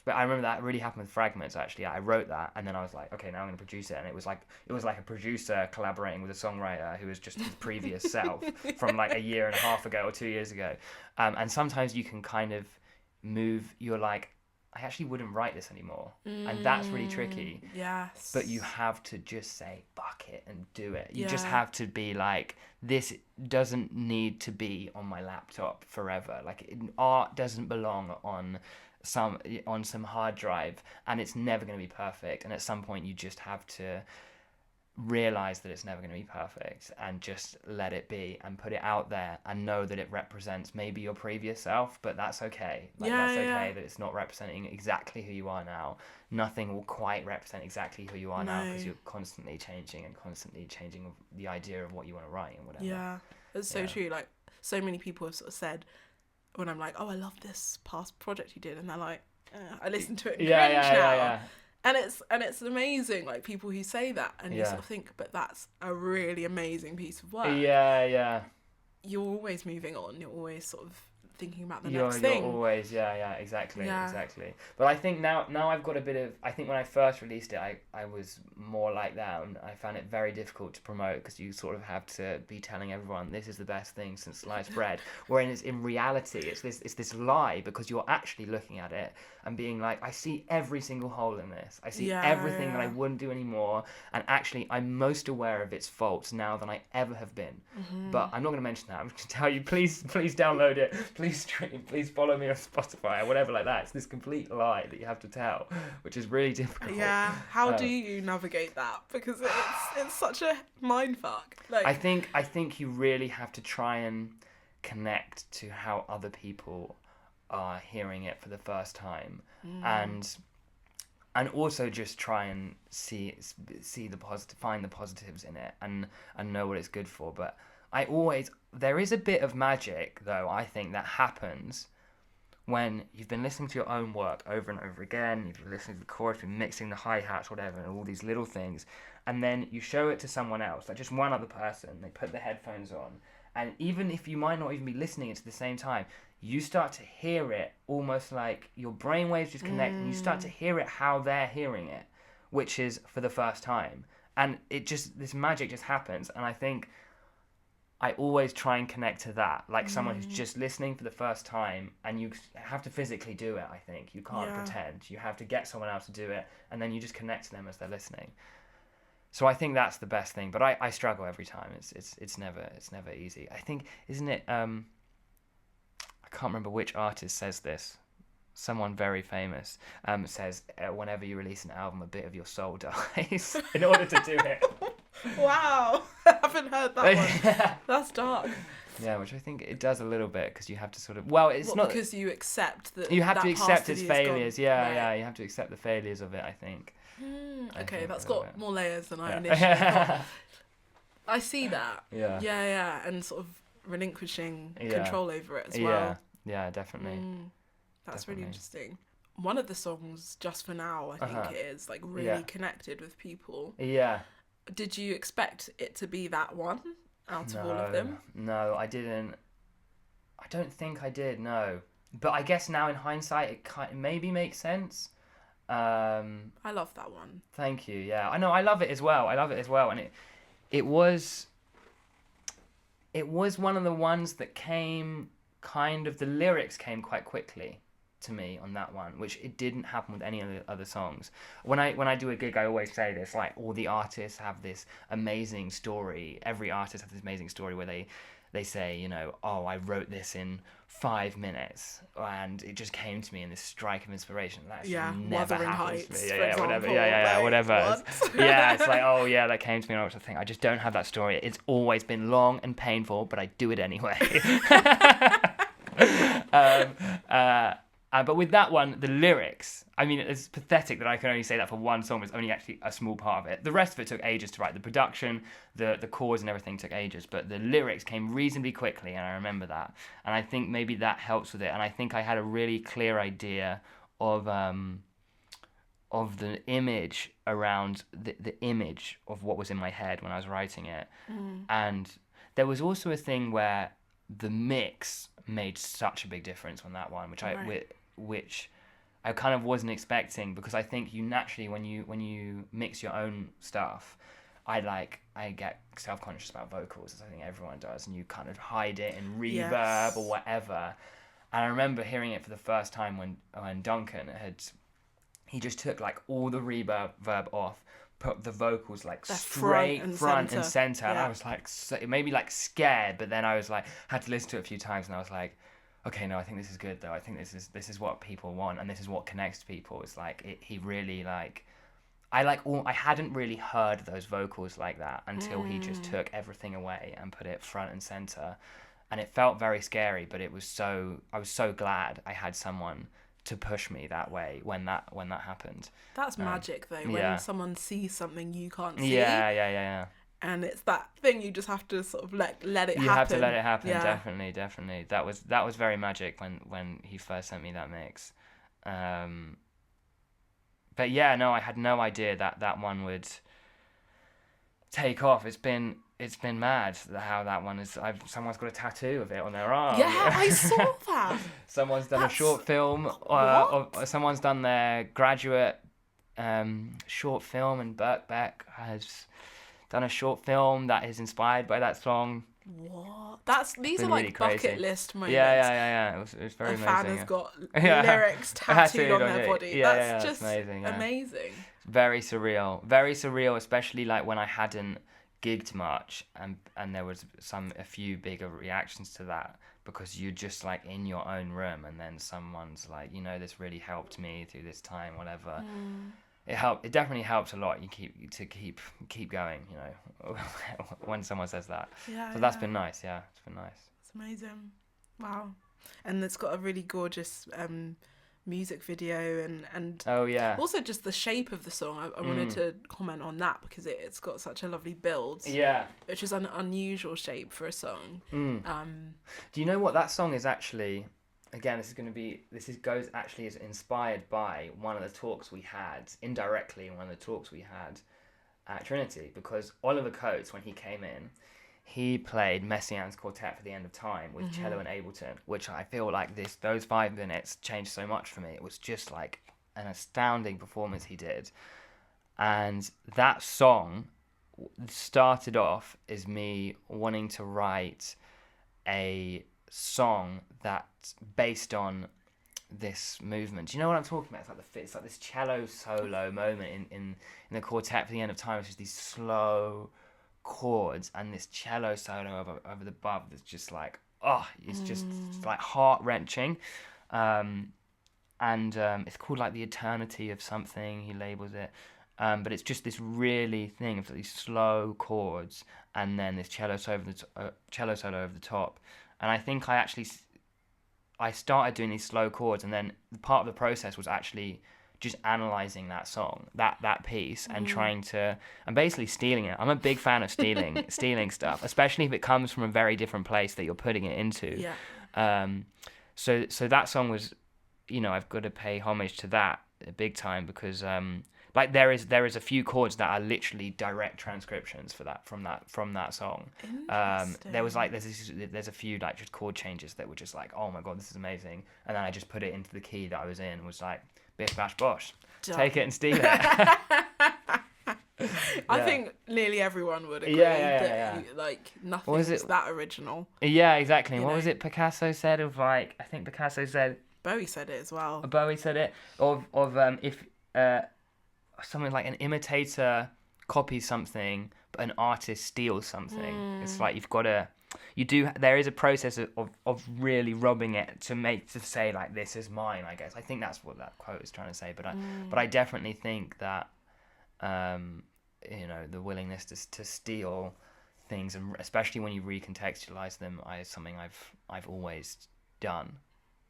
But I remember that really happened with Fragments, actually. I wrote that, and then I was like, okay, now I'm going to produce it. And it was like a producer collaborating with a songwriter who was just his previous self from like a year and a half ago or 2 years ago. And sometimes you can kind of you're like, I actually wouldn't write this anymore. And that's really tricky. Yes. But you have to just say, fuck it, and do it. You just have to be like, this doesn't need to be on my laptop forever. Like, art doesn't belong on some hard drive, and it's never going to be perfect. And at some point, you just have to realize that it's never going to be perfect and just let it be and put it out there and know that it represents maybe your previous self, but that's okay. That's okay that it's not representing exactly who you are now. Nothing will quite represent exactly who you are now, because you're constantly changing the idea of what you want to write and whatever. Yeah, it's so true. Like, so many people have sort of said, when I'm like, oh, I love this past project you did, and they're like, I listen to it and cringe now. And it's amazing, like, people who say that, and you sort of think, but that's a really amazing piece of work. Yeah. You're always moving on. You're always sort of thinking about the next thing. You're always, exactly. But I think now I've got a bit of, I think when I first released it, I was more like that, and I found it very difficult to promote, because you sort of have to be telling everyone this is the best thing since sliced bread, whereas in reality it's this lie, because you're actually looking at it and being like, I see every single hole in this. I see everything that I wouldn't do anymore, and actually I'm most aware of its faults now than I ever have been. But I'm not going to mention that. I'm just going to tell you, please download it. Please stream. Please follow me on Spotify or whatever like that. It's this complete lie that you have to tell, which is really difficult. Yeah. How do you navigate that? Because it's such a mindfuck. Like, I think you really have to try and connect to how other people are hearing it for the first time, and also just try and see the positive, find the positives in it, and know what it's good for. But there is a bit of magic, though, I think, that happens when you've been listening to your own work over and over again, you've been listening to the chorus, you've been mixing the hi-hats, whatever, and all these little things, and then you show it to someone else, like just one other person, they put the headphones on, and even if you might not even be listening at the same time, you start to hear it almost like your brainwaves just connect, and you start to hear it how they're hearing it, which is for the first time. And this magic just happens, and I think I always try and connect to that, like someone who's just listening for the first time, and you have to physically do it, I think. You can't pretend. You have to get someone else to do it, and then you just connect to them as they're listening. So I think that's the best thing, but I struggle every time. It's never easy. I think, isn't it, I can't remember which artist says this. Someone very famous says, whenever you release an album, a bit of your soul dies in order to do it. Wow, I haven't heard that one. That's dark. Yeah, which I think it does a little bit, because you have to sort of, well, it's not because you accept that you have to accept its failures. Yeah, yeah, you have to accept the failures of it, I think. Okay, that's got more layers than I initially thought. I see that. Yeah, and sort of relinquishing control over it as well. Yeah, definitely. That's really interesting. One of the songs, Just For Now, I think it is, like, really connected with people. Yeah. Did you expect it to be that one out of all of them? No, I didn't. I don't think I did, no. But I guess now in hindsight, it maybe makes sense. I love that one. Thank you, yeah. I know, I love it as well. And it was one of the ones that came the lyrics came quite quickly to me on that one, which it didn't happen with any of the other songs. When I do a gig, I always say this, like, all the artists have this amazing story. Every artist has this amazing story where they say, you know, oh, I wrote this in 5 minutes and it just came to me in this strike of inspiration. That never happens to me. Whatever. Yeah, it's like, oh yeah, that came to me, and I was thinking, I just don't have that story. It's always been long and painful, but I do it anyway. But with that one, the lyrics, I mean, it's pathetic that I can only say that for one song. It's only actually a small part of it. The rest of it took ages to write. The production, the chords and everything took ages, but the lyrics came reasonably quickly, and I remember that. And I think maybe that helps with it. And I think I had a really clear idea of the image around the image of what was in my head when I was writing it. And there was also a thing where the mix made such a big difference on that one, which I kind of wasn't expecting, because I think you naturally, when you mix your own stuff, I get self-conscious about vocals, as I think everyone does, and you kind of hide it in reverb or whatever. And I remember hearing it for the first time when Duncan he just took like all the reverb off, put the vocals like straight front and center. And I was like, it made me like scared, but then I was like, had to listen to it a few times, and I was like, okay, no, I think this is good though. I think this is what people want, and this is what connects to people. It's like he really like, I hadn't really heard those vocals like that until he just took everything away and put it front and center, and it felt very scary. But I was so glad I had someone to push me that way when that happened. That's magic though, when someone sees something you can't see. Yeah. And it's that thing, you just have to sort of let it happen. You have to let it happen, definitely. That was very magic when he first sent me that mix. But yeah, no, I had no idea that one would take off. It's been mad how that one is. Someone's got a tattoo of it on their arm. Yeah, I saw that. Someone's done a short film. Someone's done their graduate short film, and Birkbeck has done a short film that is inspired by that song. What? These are like really bucket crazy. list moments. Yeah. It was very amazing. A fan has got lyrics tattooed on their body. That's just amazing. It's very surreal, especially like when I hadn't gigged much, and there was a few bigger reactions to that, because you're just like in your own room, and then someone's like, this really helped me through this time, whatever. It definitely helps a lot. You keep going, when someone says that. So that's been nice. Yeah, it's been nice. It's amazing. Wow. And it's got a really gorgeous music video, and also just the shape of the song. I wanted to comment on that, because it's got such a lovely build. Yeah. Which is an unusual shape for a song. Do you know what that song is actually? Again, is inspired by one of the talks we had, indirectly, one of the talks we had at Trinity, because Oliver Coates, when he came in, he played Messiaen's Quartet for the End of Time with cello and Ableton, which I feel like those 5 minutes changed so much for me. It was just like an astounding performance he did. And that song started off as me wanting to write a song that's based on this movement. Do you know what I'm talking about? It's like this cello solo moment in the quartet for the End of Time. It's just these slow chords and this cello solo over the above that's just like, it's just like heart-wrenching. And it's called like the eternity of something, he labels it. But it's just this really thing of these slow chords and then this cello solo over the top. And I think I started doing these slow chords, and then part of the process was actually just analysing that song, that piece, and trying to, and basically stealing it. I'm a big fan of stealing stuff, especially if it comes from a very different place that you're putting it into. Yeah. So that song was, I've got to pay homage to that big time, because like there is a few chords that are literally direct transcriptions from that song. There was like there's a few like just chord changes that were just like, oh my god, this is amazing, and then I just put it into the key that I was in, and was like, bish bash bosh, take it and steal it. I think nearly everyone would agree that like nothing was that original. Yeah, exactly. What was it Picasso said of like, I think Picasso said, Bowie said it as well. Bowie said it of if something like an imitator copies something, but an artist steals something. It's like there is a process of really robbing it to say like, this is mine, I guess. I think that's what that quote is trying to say, but I definitely think that the willingness to steal things, and especially when you recontextualize them, is something I've always done.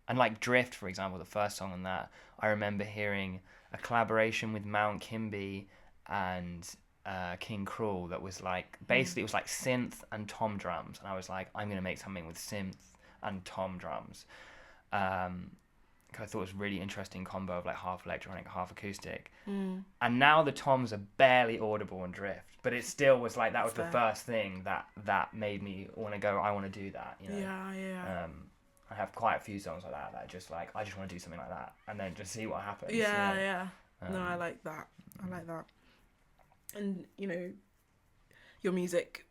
And like Drift, for example, the first song on that, I remember hearing a collaboration with Mount Kimby and King Cruel that was like, basically it was like synth and tom drums, and I was like, I'm going to make something with synth and tom drums. I thought it was a really interesting combo of like half electronic, half acoustic. And now the toms are barely audible on Drift, but it still was like that was the first thing that made me want to go, I want to do that, you know. Yeah. I have quite a few songs like that I just want to do something like that and then just see what happens. Yeah, you know? yeah. No, I like that. And, you know, your music,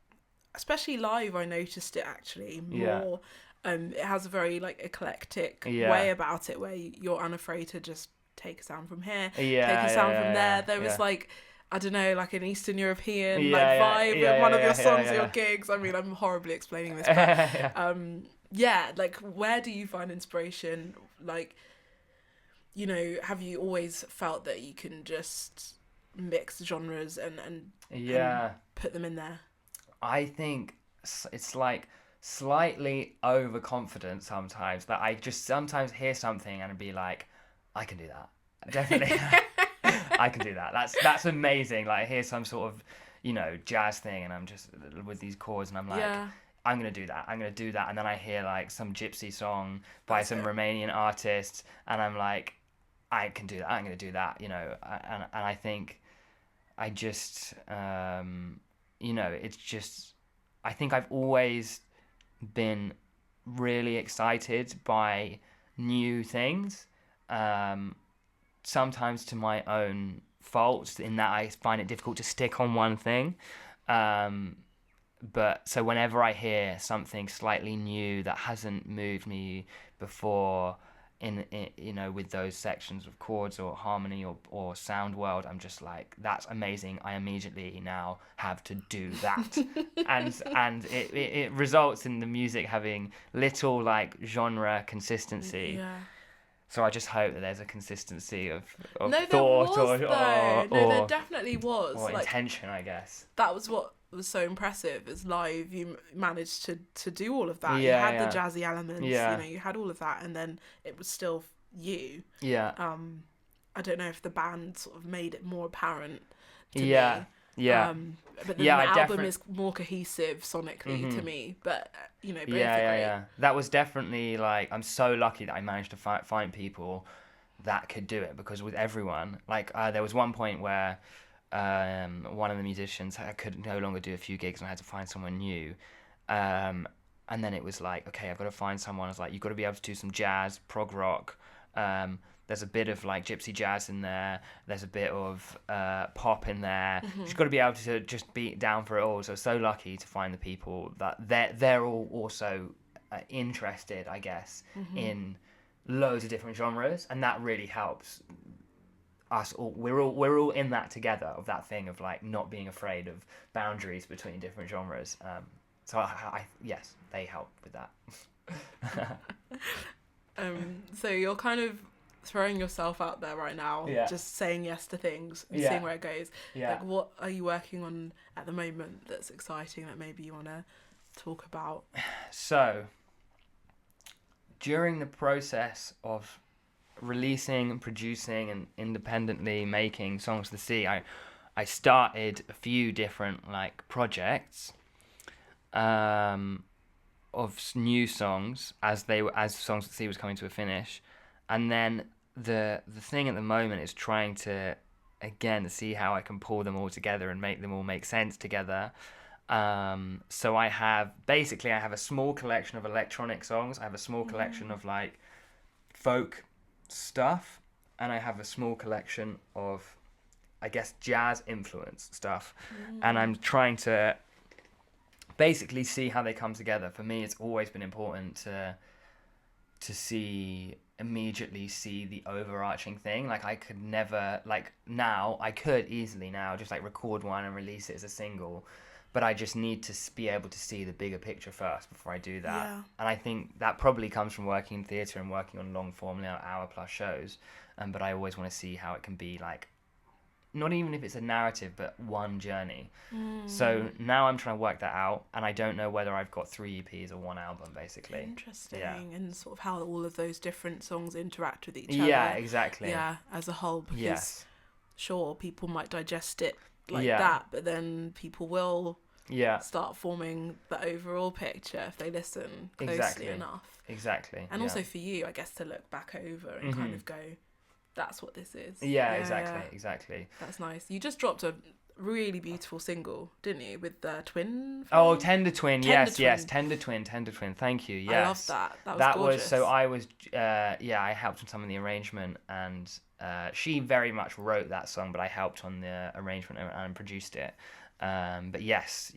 especially live, I noticed it actually more. It has a very like eclectic way about it, where you're unafraid to just take a sound from here, take a sound from there. There was like, I don't know, like an Eastern European vibe in one of your songs or your gigs. I mean, I'm horribly explaining this, but like, where do you find inspiration? Like, you know, have you always felt that you can just mix genres and put them in there? I think it's like slightly overconfident sometimes, that I just sometimes hear something and be like, I can do that. Definitely. I can do that. That's amazing. Like I hear some sort of, you know, jazz thing and I'm just with these chords and I'm like, I'm going to do that. I'm going to do that. And then I hear like some gypsy song by some Romanian artist and I'm like, I can do that. I'm going to do that, you know. And I think I just, you know, it's just, I think I've always been really excited by new things, sometimes to my own fault, in that I find it difficult to stick on one thing, but so whenever I hear something slightly new that hasn't moved me before in you know, with those sections of chords or harmony or sound world, I'm just like, that's amazing, I immediately now have to do that. and it results in the music having little like genre consistency. So I just hope that there's a consistency of thought or there definitely was, or like, intention, I guess. That was what was so impressive, is live you managed to do all of that. You had the jazzy elements, you know, you had all of that, and then it was still you. I don't know if the band sort of made it more apparent to me. But then the album is more cohesive sonically to me, but you know, both are great. That was definitely like, I'm so lucky that I managed to find people that could do it, because with everyone, like there was one point where one of the musicians, I could no longer do a few gigs and I had to find someone new, and then it was like, okay, I've got to find someone. I was like, you've got to be able to do some jazz, prog rock, there's a bit of like gypsy jazz in there, there's a bit of pop in there. You've got to be able to just be down for it all. So lucky to find the people that they're all also interested, I guess, in loads of different genres, and that really helps us all. We're all in that together, of that thing of like not being afraid of boundaries between different genres. So I yes, they help with that. So you're kind of throwing yourself out there right now, just saying yes to things and seeing where it goes. Like, what are you working on at the moment that's exciting that maybe you want to talk about? So during the process of releasing, producing and independently making Songs to the Sea, I started a few different like projects of new songs as Songs to the Sea was coming to a finish. And then the thing at the moment is trying to, again, see how I can pull them all together and make them all make sense together. So I have a small collection of electronic songs. I have a small collection of like folk stuff, and I have a small collection of, I guess, jazz influence stuff. And I'm trying to basically see how they come together. For me, it's always been important to immediately see the overarching thing. Like I could never, like now I could easily now just like record one and release it as a single, but I just need to be able to see the bigger picture first before I do that. And I think that probably comes from working in theatre and working on long form, hour plus shows, but I always want to see how it can be like, not even if it's a narrative, but one journey. So now I'm trying to work that out, and I don't know whether I've got 3 EPs or 1 album, basically. Interesting. And sort of how all of those different songs interact with each other. Yeah, exactly. Yeah, as a whole, because sure, people might digest it like that, but then people will start forming the overall picture if they listen closely enough. Exactly. And also for you, I guess, to look back over and kind of go, that's what this is. Exactly. That's nice. You just dropped a really beautiful single, didn't you, with the twin thing? Oh, Tender Twin. Yes, Tender Twin. Thank you. Yes. I love that. That was gorgeous. So I was I helped on some of the arrangement, and she very much wrote that song, but I helped on the arrangement and produced it. But yes,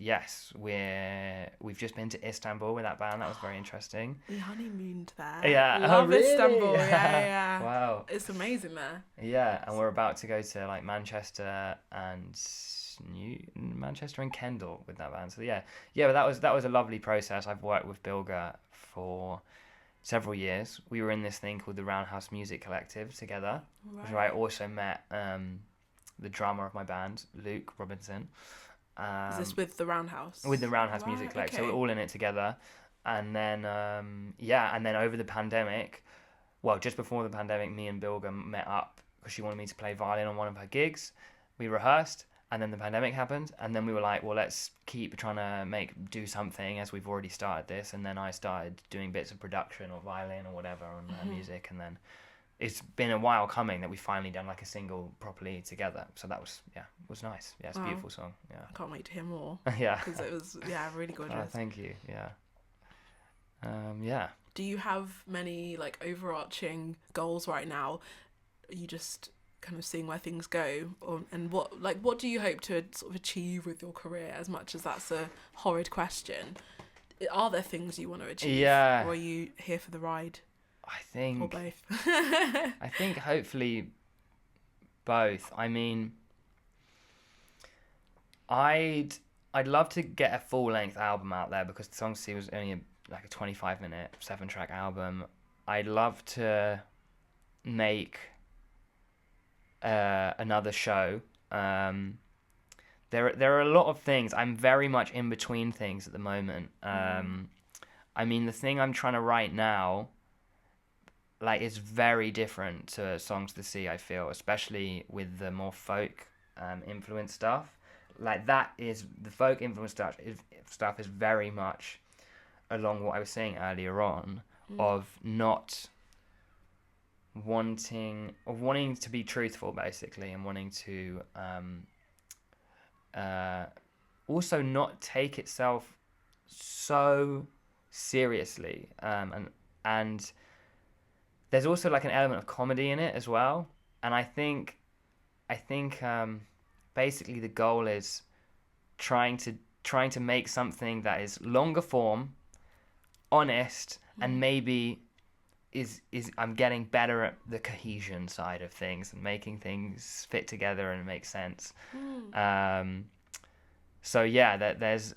we've just been to Istanbul with that band. That was very interesting. We honeymooned there. Yeah, love really? Istanbul. Yeah. Wow, it's amazing there. Yeah, and we're about to go to like Manchester and Kendal with that band. So but that was a lovely process. I've worked with Bilger for several years. We were in this thing called the Roundhouse Music Collective together, where I also met the drummer of my band, Luke Robinson. Is this with the Roundhouse? With the Roundhouse Music Collective. Okay. So we're all in it together. And then, and then over the pandemic, just before the pandemic, me and Bilger met up because she wanted me to play violin on one of her gigs. We rehearsed, and then the pandemic happened. And then we were like, well, let's keep trying to do something as we've already started this. And then I started doing bits of production or violin or whatever on her music. And then it's been a while coming that we finally done like a single properly together. So that was, it was nice. Yeah, it's a beautiful song. Yeah. I can't wait to hear more. Yeah. Because it was, really gorgeous. Oh, thank you. Yeah. Do you have many like overarching goals right now? Are you just kind of seeing where things go? And what do you hope to sort of achieve with your career, as much as that's a horrid question? Are there things you want to achieve? Yeah. Or are you here for the ride? I think... Or both? I think hopefully both. I mean, I'd love to get a full-length album out there, because the Song to See was only a 25-minute 7-track album. I'd love to make another show. There are a lot of things. I'm very much in between things at the moment. I mean, the thing I'm trying to write now, is very different to Songs to the Sea, I feel, especially with the more folk influence stuff. The folk influence stuff is very much along what I was saying earlier on, of not wanting to be truthful, basically, and wanting to also not take itself so seriously, and there's also like an element of comedy in it as well. And I think basically the goal is trying to make something that is longer form, honest, and maybe is I'm getting better at the cohesion side of things and making things fit together and make sense. So yeah, there's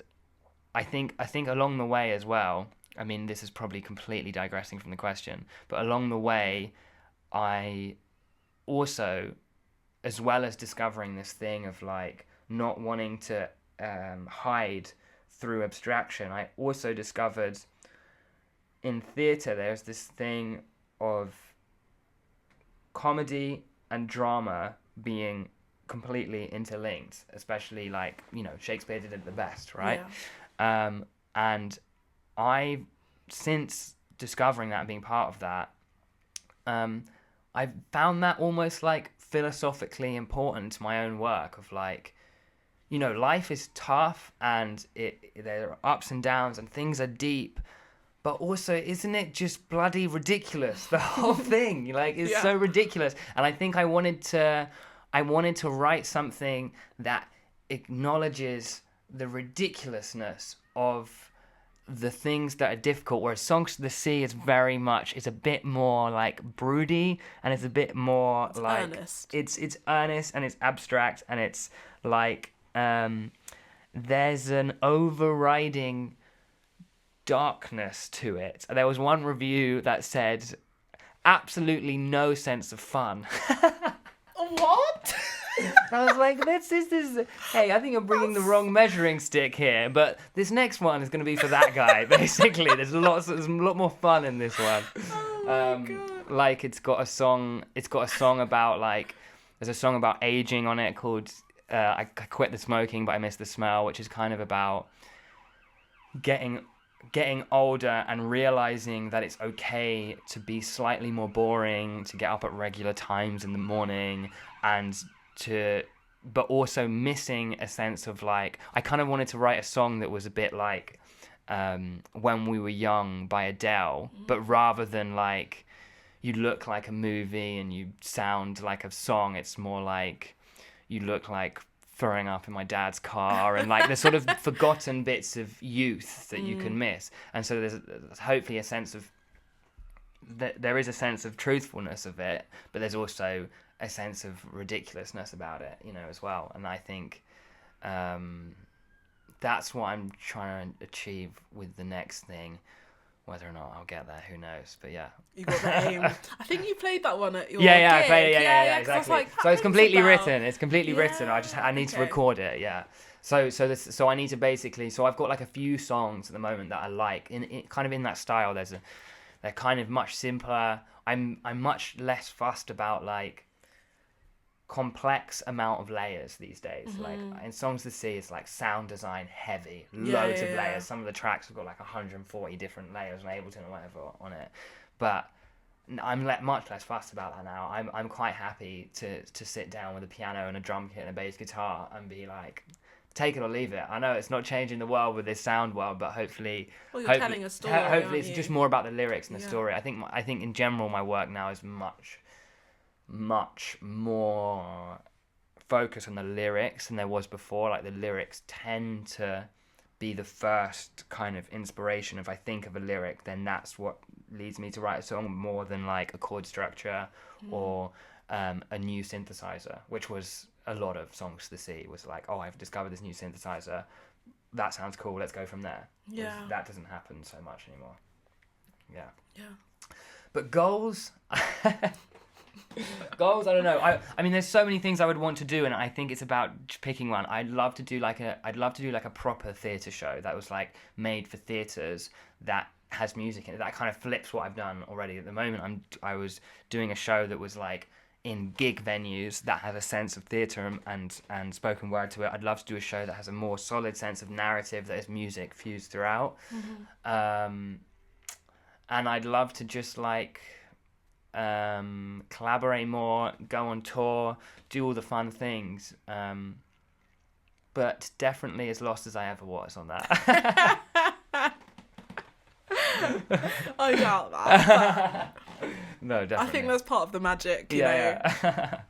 I think along the way as well, I mean, this is probably completely digressing from the question, but along the way, I also, as well as discovering this thing of like not wanting to hide through abstraction, I also discovered in theatre there's this thing of comedy and drama being completely interlinked, especially like, Shakespeare did it the best, right? Yeah. And I, since discovering that and being part of that, I've found that almost like philosophically important to my own work of like, life is tough and there are ups and downs and things are deep, but also isn't it just bloody ridiculous? The whole thing, it's so ridiculous. And I think I wanted to write something that acknowledges the ridiculousness of the things that are difficult, whereas Songs to the Sea is very much, it's a bit more like broody, and it's a bit more it's like earnest. It's earnest and it's abstract, and it's like there's an overriding darkness to it. There was one review that said absolutely no sense of fun. What? I was like, this is hey, I think you're bringing the wrong measuring stick here, but this next one is going to be for that guy, basically. There's a lot more fun in this one. Oh my God. Like, it's got a song about, like, there's a song about aging on it called I quit the smoking, but I miss the smell, which is kind of about getting older and realizing that it's okay to be slightly more boring, to get up at regular times in the morning, but also missing a sense of like, I kind of wanted to write a song that was a bit like When We Were Young by Adele, but rather than like you look like a movie and you sound like a song, it's more like you look like throwing up in my dad's car, and like the sort of forgotten bits of youth that you can miss. And so there's hopefully a sense of there is a sense of truthfulness of it, but there's also a sense of ridiculousness about it, you know, as well. And I think that's what I'm trying to achieve with the next thing. Whether or not I'll get there, who knows? But yeah, you got the aim. I think you played that one at your gig. I played it. Yeah, exactly. Like, so it's completely written. It's completely written. I need to okay. record it. Yeah. So I need to basically. So I've got like a few songs at the moment that I like in kind of in that style. They're kind of much simpler. I'm much less fussed about like complex amount of layers these days. Like in Songs to See, it's like sound design heavy, loads of layers. Some of the tracks have got like 140 different layers and Ableton or whatever on it, but I'm much less fussed about that now. I'm quite happy to sit down with a piano and a drum kit and a bass guitar and be like, take it or leave it. I know it's not changing the world with this sound world, but hopefully you're telling a story, hopefully it's you? just more about the lyrics and the story. I think in general my work now is much more focus on the lyrics than there was before. Like the lyrics tend to be the first kind of inspiration. If I think of a lyric, then that's what leads me to write a song, more than like a chord structure or a new synthesizer, which was a lot of Songs to See. Was like, oh, I've discovered this new synthesizer, that sounds cool, let's go from there. That doesn't happen so much anymore. But goals goals, I don't know. I mean, there's so many things I would want to do, and I think it's about picking one. I'd love to do like a proper theatre show that was like made for theatres that has music in it. That kind of flips what I've done already. At the moment, I was doing a show that was like in gig venues that has a sense of theatre and spoken word to it. I'd love to do a show that has a more solid sense of narrative that is music fused throughout. And I'd love to just like collaborate more, go on tour, do all the fun things, but definitely as lost as I ever was on that. I doubt that. No, definitely. I think that's part of the magic, you know,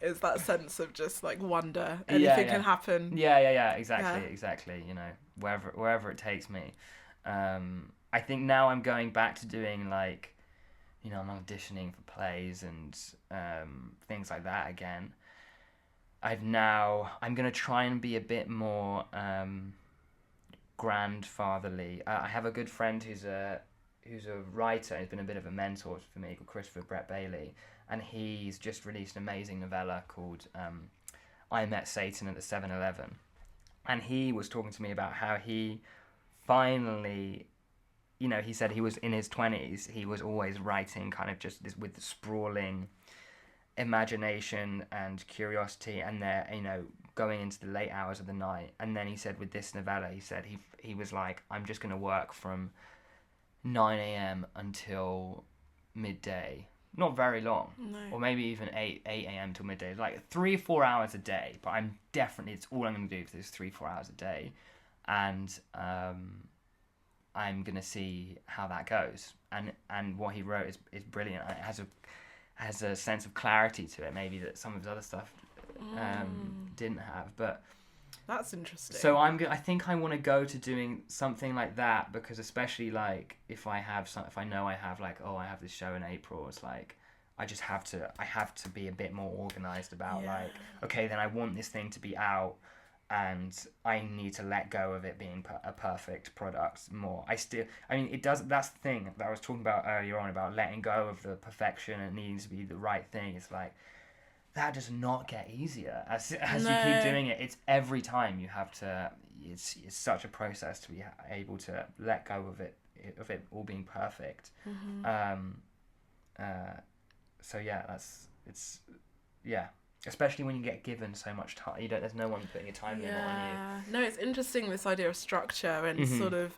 is that sense of just like wonder. Anything can happen. Exactly. You know, wherever it takes me. I think now I'm going back to doing like, you know, I'm auditioning for plays and things like that again. I'm going to try and be a bit more grandfatherly. I have a good friend who's a writer, who's been a bit of a mentor for me, called Christopher Brett Bailey, and he's just released an amazing novella called I Met Satan at the 7-Eleven. And he was talking to me about how he finally... You know, he said he was in his 20s, he was always writing kind of just this with sprawling imagination and curiosity, and they're, you know, going into the late hours of the night. And then he said with this novella, he said he was like, I'm just going to work from 9 a.m. until midday. Not very long. No. Or maybe even 8 a.m. till midday. Like 3-4 hours a day. But it's all I'm going to do for those 3-4 hours a day. And I'm gonna see how that goes, and what he wrote is brilliant. It has a sense of clarity to it, maybe that some of his other stuff didn't have. But that's interesting. So I think I want to go to doing something like that, because especially like if I know I have like, oh, I have this show in April, it's like I have to be a bit more organized about like, okay, then I want this thing to be out. And I need to let go of it being a perfect product more. That's the thing that I was talking about earlier on, about letting go of the perfection and needing to be the right thing. It's like, that does not get easier as you keep doing it. It's every time you have to, it's such a process to be able to let go of it all being perfect. So yeah, especially when you get given so much time. There's no one putting a time limit on No, it's interesting, this idea of structure and sort of,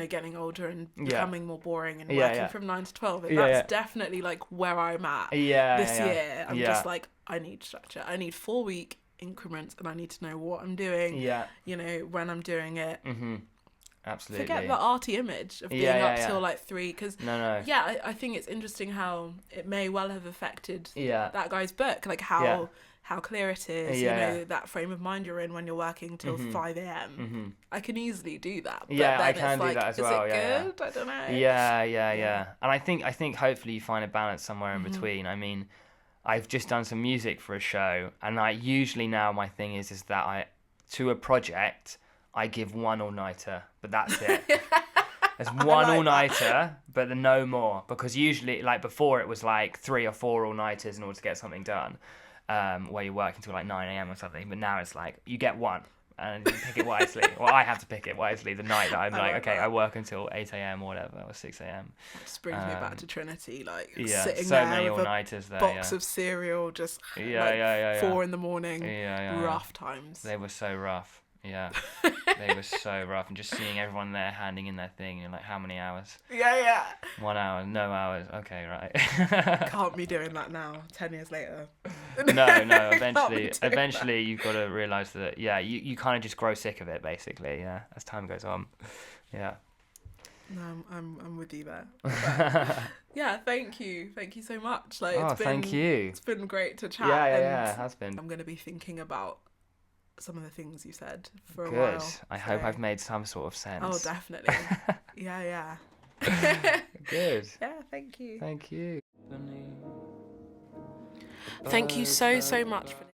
getting older and becoming more boring and working from 9 to 12. That's definitely like where I'm at this year. I'm just like, I need structure. I need 4-week increments, and I need to know what I'm doing, when I'm doing it. Absolutely. Forget the arty image of being up till like 3, because I think it's interesting how it may well have affected that guy's book, like how clear it is, that frame of mind you're in when you're working till 5 a.m. I can easily do that. But then I can do like, that as well. Is it good? I don't know. Yeah. And I think hopefully you find a balance somewhere in between. I mean, I've just done some music for a show, and I usually now my thing is that to a project I give one all-nighter, but that's it. There's one all-nighter, but no more. Because usually, like before, it was like 3 or 4 all-nighters in order to get something done, where you're working till like 9 a.m. or something. But now it's like, you get one, and you pick it wisely. Well, I have to pick it wisely the night that I'm I work until 8 a.m. or whatever, or 6 a.m. Just brings me back to Trinity, like so sitting there many with all-nighters there, box of cereal, just 4 in the morning. Rough times. They were so rough. Yeah, they were so rough, and just seeing everyone there handing in their thing, and like, how many hours? 1 hour, no hours. Okay, right. Can't be doing that now, 10 years later. No. Eventually, you've got to realise that. Yeah, you kind of just grow sick of it, basically. Yeah, as time goes on. Yeah. No, I'm with you there. Thank you so much. Like, thank you. It's been great to chat. Yeah, it has been. I'm going to be thinking about some of the things you said for a Good. while. I hope I've made some sort of sense. Oh, definitely. Yeah. Good. Yeah, thank you. Thank you. Thank you so much for